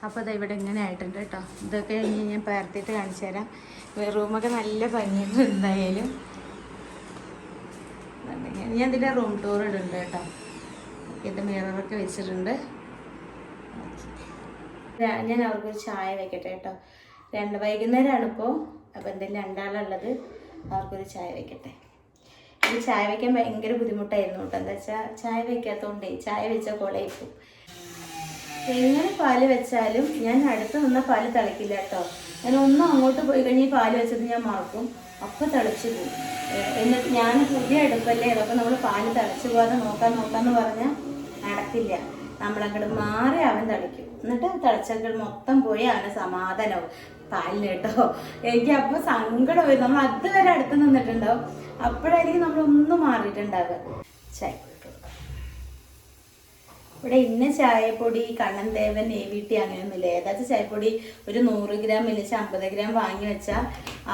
അപ്പോൾ അത് ഇവിടെ ഇങ്ങനെ ആയിട്ടുണ്ട് കേട്ടോ. ഇതൊക്കെ ഇനി ഞാൻ പരത്തിയിട്ട് കാണിച്ചു തരാം. റൂമൊക്കെ നല്ല ഭംഗിയുണ്ട്. എന്തായാലും ഞാൻ ഇതിൻ്റെ റൂം ടൂർ ഇടുന്നുണ്ട് കേട്ടോ. ഇത് മിററൊക്കെ വെച്ചിട്ടുണ്ട്. ഞാൻ അവർക്കൊരു ചായ വെക്കട്ടെ കേട്ടോ. വൈകുന്നേരമാണ് ഇപ്പോൾ. അപ്പോൾ എന്തായാലും രണ്ടാളുള്ളത്, അവർക്കൊരു ചായ വെക്കട്ടെ. ഈ ചായ വയ്ക്കാൻ ഭയങ്കര ബുദ്ധിമുട്ടായിരുന്നു കേട്ടോ. എന്താ വെച്ചാൽ ചായ വയ്ക്കാത്തതുകൊണ്ടേ ചായ വെച്ച കുളയിപ്പോൾ എങ്ങനെ പാല് വെച്ചാലും ഞാൻ അടുത്ത് നിന്ന പാല് തിളക്കില്ല കേട്ടോ. ഞാൻ ഒന്നും അങ്ങോട്ട് പോയി കഴിഞ്ഞ് ഈ പാല് വെച്ചത് ഞാൻ മറക്കും, അപ്പം തിളച്ച് പോകും. എന്നിട്ട് ഞാൻ പുതിയ അടുപ്പല്ലേ, അതൊക്കെ നമ്മൾ പാല് തിളച്ച് പോകാതെ നോക്കാമെന്ന് പറഞ്ഞാൽ നടക്കില്ല. നമ്മളങ്ങോട്ട് മാറി അവൻ തിളയ്ക്കും. എന്നിട്ട് തിളച്ചകൾ മൊത്തം പോയി അവന് സമാധാനവും പാലിന് കേട്ടോ. എനിക്ക് അപ്പോൾ സങ്കടം വരും. നമ്മൾ അതുവരെ അടുത്ത് നിന്നിട്ടുണ്ടാവും, അപ്പോഴായിരിക്കും നമ്മളൊന്നും മാറിയിട്ടുണ്ടാവുക. ചായ ഇവിടെ ഇന്ന ചായപ്പൊടി കണ്ണൻ ദേവൻ AVT അങ്ങനെയൊന്നുമില്ല. ഏതാച്ച ചായപ്പൊടി ഒരു 100 ഗ്രാം ഇല്ലെങ്കിൽ 50 ഗ്രാം വാങ്ങി വെച്ചാൽ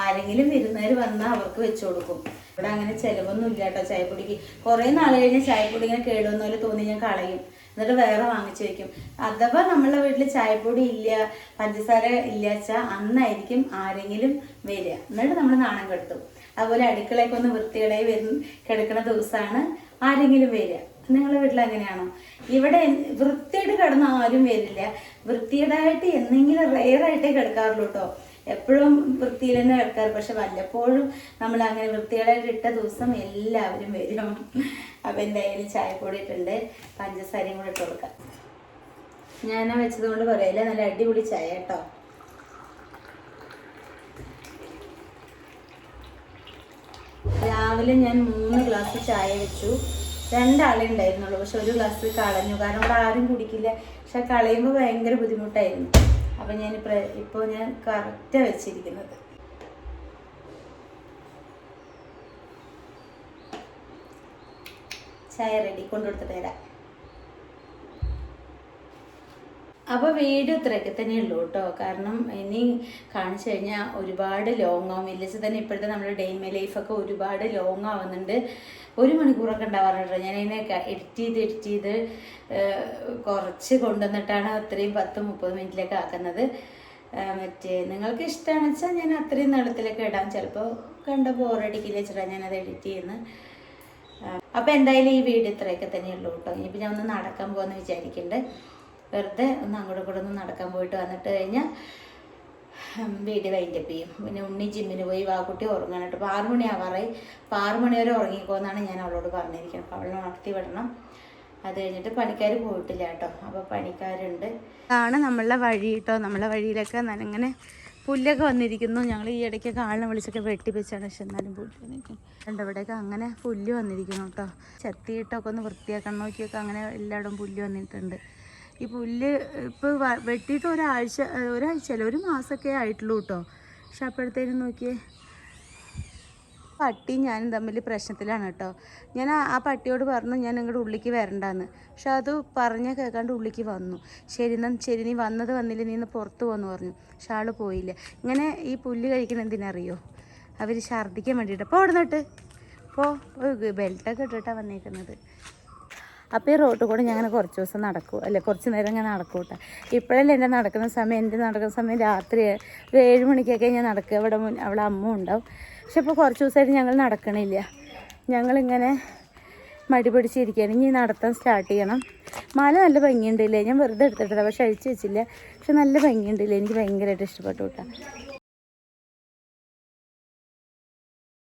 ആരെങ്കിലും വിരുന്നുകാർ വന്നാൽ അവർക്ക് വെച്ച് കൊടുക്കും. ഇവിടെ അങ്ങനെ ചിലവൊന്നും ഇല്ല കേട്ടോ ചായപ്പൊടിക്ക്. കുറേ നാൾ കഴിഞ്ഞ് ചായപ്പൊടി ഇങ്ങനെ കേടുവന്ന പോലെ തോന്നി ഞാൻ കളയും, എന്നിട്ട് വേറെ വാങ്ങിച്ചു വയ്ക്കും. അഥവാ നമ്മളെ വീട്ടിൽ ചായപ്പൊടി ഇല്ല, പഞ്ചസാര ഇല്ല വെച്ചാൽ അന്നായിരിക്കും ആരെങ്കിലും വരിക, എന്നിട്ട് നമ്മൾ നാണം കെടുത്തും. അതുപോലെ അടുക്കളയൊക്കെ ഒന്ന് വൃത്തികേടായി കിടക്കുന്ന ദിവസമാണ് ആരെങ്കിലും വരിക. നിങ്ങളുടെ വീട്ടിൽ അങ്ങനെയാണോ? ഇവിടെ വൃത്തിയായിട്ട് കിടന്ന ആരും വരില്ല. വൃത്തികേടായിട്ട് എന്തെങ്കിലും റെയറായിട്ടേ കിടക്കാറുള്ളൂ കേട്ടോ. എപ്പോഴും വൃത്തിയിൽ തന്നെ കിടക്കാറ്. പക്ഷെ വല്ലപ്പോഴും നമ്മൾ അങ്ങനെ വൃത്തികേടായിട്ട് ഇട്ട ദിവസം എല്ലാവരും വരും. അപ്പം എന്തായാലും ചായപ്പൊടി ഇട്ടുണ്ട്, പഞ്ചസാരയും കൂടെ ഇട്ട് കൊടുക്കാം. ഞാൻ വെച്ചത് കൊണ്ട് പറയില്ല, നല്ല അടിപൊളി ചായ കേട്ടോ. രാവിലെ ഞാൻ 3 ഗ്ലാസ് ചായ വെച്ചു. 2 ആളേ ഉണ്ടായിരുന്നുള്ളൂ. പക്ഷെ 1 ഗ്ലാസ് കളഞ്ഞു. കാരണം ഇവിടെ ആരും കുടിക്കില്ല. പക്ഷെ കളയുമ്പോൾ ഭയങ്കര ബുദ്ധിമുട്ടായിരുന്നു. അപ്പം ഇപ്പോൾ ഞാൻ കറക്റ്റാണ് വെച്ചിരിക്കുന്നത്. ചായ റെഡി, കൊണ്ടുകൊടുത്തിട്ട് തരാം. അപ്പോൾ വീഡിയോ ഇത്രയൊക്കെ തന്നെ ഉള്ളൂ കേട്ടോ. കാരണം ഇനി കാണിച്ചു കഴിഞ്ഞാൽ ഒരുപാട് ലോങ് ആവും. വില്ലേജ് തന്നെ ഇപ്പോഴത്തെ നമ്മുടെ ഡേ ഇൻ മൈ ലൈഫൊക്കെ ഒരുപാട് ലോങ് ആവുന്നുണ്ട്. 1 മണിക്കൂറൊക്കെ ഉണ്ടാവാറുണ്ട്. ഞാനതിനെ എഡിറ്റ് ചെയ്ത് കുറച്ച് കൊണ്ടുവന്നിട്ടാണ് അത്രയും 10-30 മിനിറ്റിലൊക്കെ ആക്കുന്നത്. നിങ്ങൾക്ക് ഇഷ്ടമാണെന്ന് വെച്ചാൽ ഞാൻ അത്രയും നീളത്തിലൊക്കെ ഇടാം. ചിലപ്പോൾ കണ്ട ബോറടിക്കില്ല വെച്ചിട്ടാണ് ഞാനത് എഡിറ്റ് ചെയ്യുന്നത്. അപ്പോൾ എന്തായാലും ഈ വീഡിയോ ഇത്രയൊക്കെ തന്നെ ഉള്ളൂ കേട്ടോ. ഇനിയിപ്പോൾ ഞാൻ ഒന്ന് നടക്കാൻ പോകുമെന്ന് വിചാരിക്കുന്നുണ്ട്. വെറുതെ ഒന്ന് അങ്ങോട്ടും കൂടെ ഒന്ന് നടക്കാൻ പോയിട്ട് വന്നിട്ട് കഴിഞ്ഞാൽ വീഡിയോ വൈൻഡപ്പ് ചെയ്യും. പിന്നെ ഉണ്ണി ജിമ്മിന് പോയി, വാക്കുട്ടി ഉറങ്ങാനായിട്ട്. ഇപ്പോൾ 6 മണി ആവാറായി. അപ്പോൾ 6 മണി വരെ ഉറങ്ങിക്കോന്നാണ് ഞാൻ അവളോട് പറഞ്ഞിരിക്കുന്നത്. അപ്പോൾ അവളെ ഉണർത്തി വിടണം. അത് കഴിഞ്ഞിട്ട് പണിക്കാർ പോയിട്ടില്ല കേട്ടോ. അപ്പോൾ പണിക്കാരുണ്ട്. ഇതാണ് നമ്മളുടെ വഴി കേട്ടോ. നമ്മളെ വഴിയിലൊക്കെ അങ്ങനെ പുല്ലൊക്കെ വന്നിരിക്കുന്നു. ഞങ്ങൾ ഈ ഇടയ്ക്കൊക്കെ ആളിനെ വിളിച്ചൊക്കെ വെട്ടിപ്പിച്ചാണ്. പക്ഷെ എന്നാലും പുല്ല് വന്നിരിക്കും. ഇവിടെയൊക്കെ അങ്ങനെ പുല്ല് വന്നിരിക്കുന്നു കേട്ടോ. ചെത്തിയിട്ടൊക്കെ ഒന്ന് വൃത്തിയാക്കണം നോക്കിയൊക്കെ അങ്ങനെ എല്ലായിടും പുല്ല് വന്നിട്ടുണ്ട്. ഈ പുല്ല് ഇപ്പോൾ വെട്ടിയിട്ട് ഒരാഴ്ചയല്ല 1 മാസമൊക്കെ ആയിട്ടുള്ളൂ കേട്ടോ. പക്ഷെ അപ്പോഴത്തേനും നോക്കിയേ, പട്ടി ഞാനും തമ്മിൽ പ്രശ്നത്തിലാണ് കേട്ടോ. ഞാൻ ആ പട്ടിയോട് പറഞ്ഞു ഞാൻ നിങ്ങളുടെ ഉള്ളിലേക്ക് വരണ്ടാന്ന്. പക്ഷെ അത് പറഞ്ഞാൽ കേൾക്കാണ്ട് ഉള്ളിലേക്ക് വന്നു. ശരി നീ വന്നില്ല, നീ ഇന്ന് പുറത്ത് പോകുമെന്ന് പറഞ്ഞു. പക്ഷെ ആൾ പോയില്ല. ഇങ്ങനെ ഈ പുല്ല് കഴിക്കുന്ന എന്തിനറിയോ? അവർ ഛർദ്ദിക്കാൻ വേണ്ടിയിട്ട്. അപ്പോൾ അവിടെ നിന്നിട്ട് ബെൽറ്റൊക്കെ ഇട്ടിട്ടാണ് വന്നേക്കുന്നത്. അപ്പോൾ ഈ റോട്ടിൽ കൂടെ ഞാൻ അങ്ങനെ കുറച്ച് ദിവസം നടക്കും, അല്ലെ കുറച്ച് നേരം ഞാൻ നടക്കും കേട്ടോ. ഇപ്പോഴല്ലേ എൻ്റെ നടക്കുന്ന സമയം രാത്രി ഒരു 7 മണിക്കൊക്കെ ഞാൻ നടക്കുക. അവിടെ അമ്മ ഉണ്ടാവും. പക്ഷെ ഇപ്പോൾ കുറച്ച് ദിവസമായിട്ട് ഞങ്ങൾ നടക്കണില്ല. ഞങ്ങളിങ്ങനെ മടി പിടിച്ചിരിക്കുകയാണ്. ഇനി നടത്താൻ സ്റ്റാർട്ട് ചെയ്യണം. മാല നല്ല ഭംഗിയുണ്ടല്ലേ, ഞാൻ വെറുതെ എടുത്തിട്ടില്ല, പക്ഷെ അഴിച്ചു വെച്ചില്ല. പക്ഷെ നല്ല ഭംഗിയുണ്ടല്ലേ, എനിക്ക് ഭയങ്കരമായിട്ട് ഇഷ്ടപ്പെട്ടു കേട്ടോ.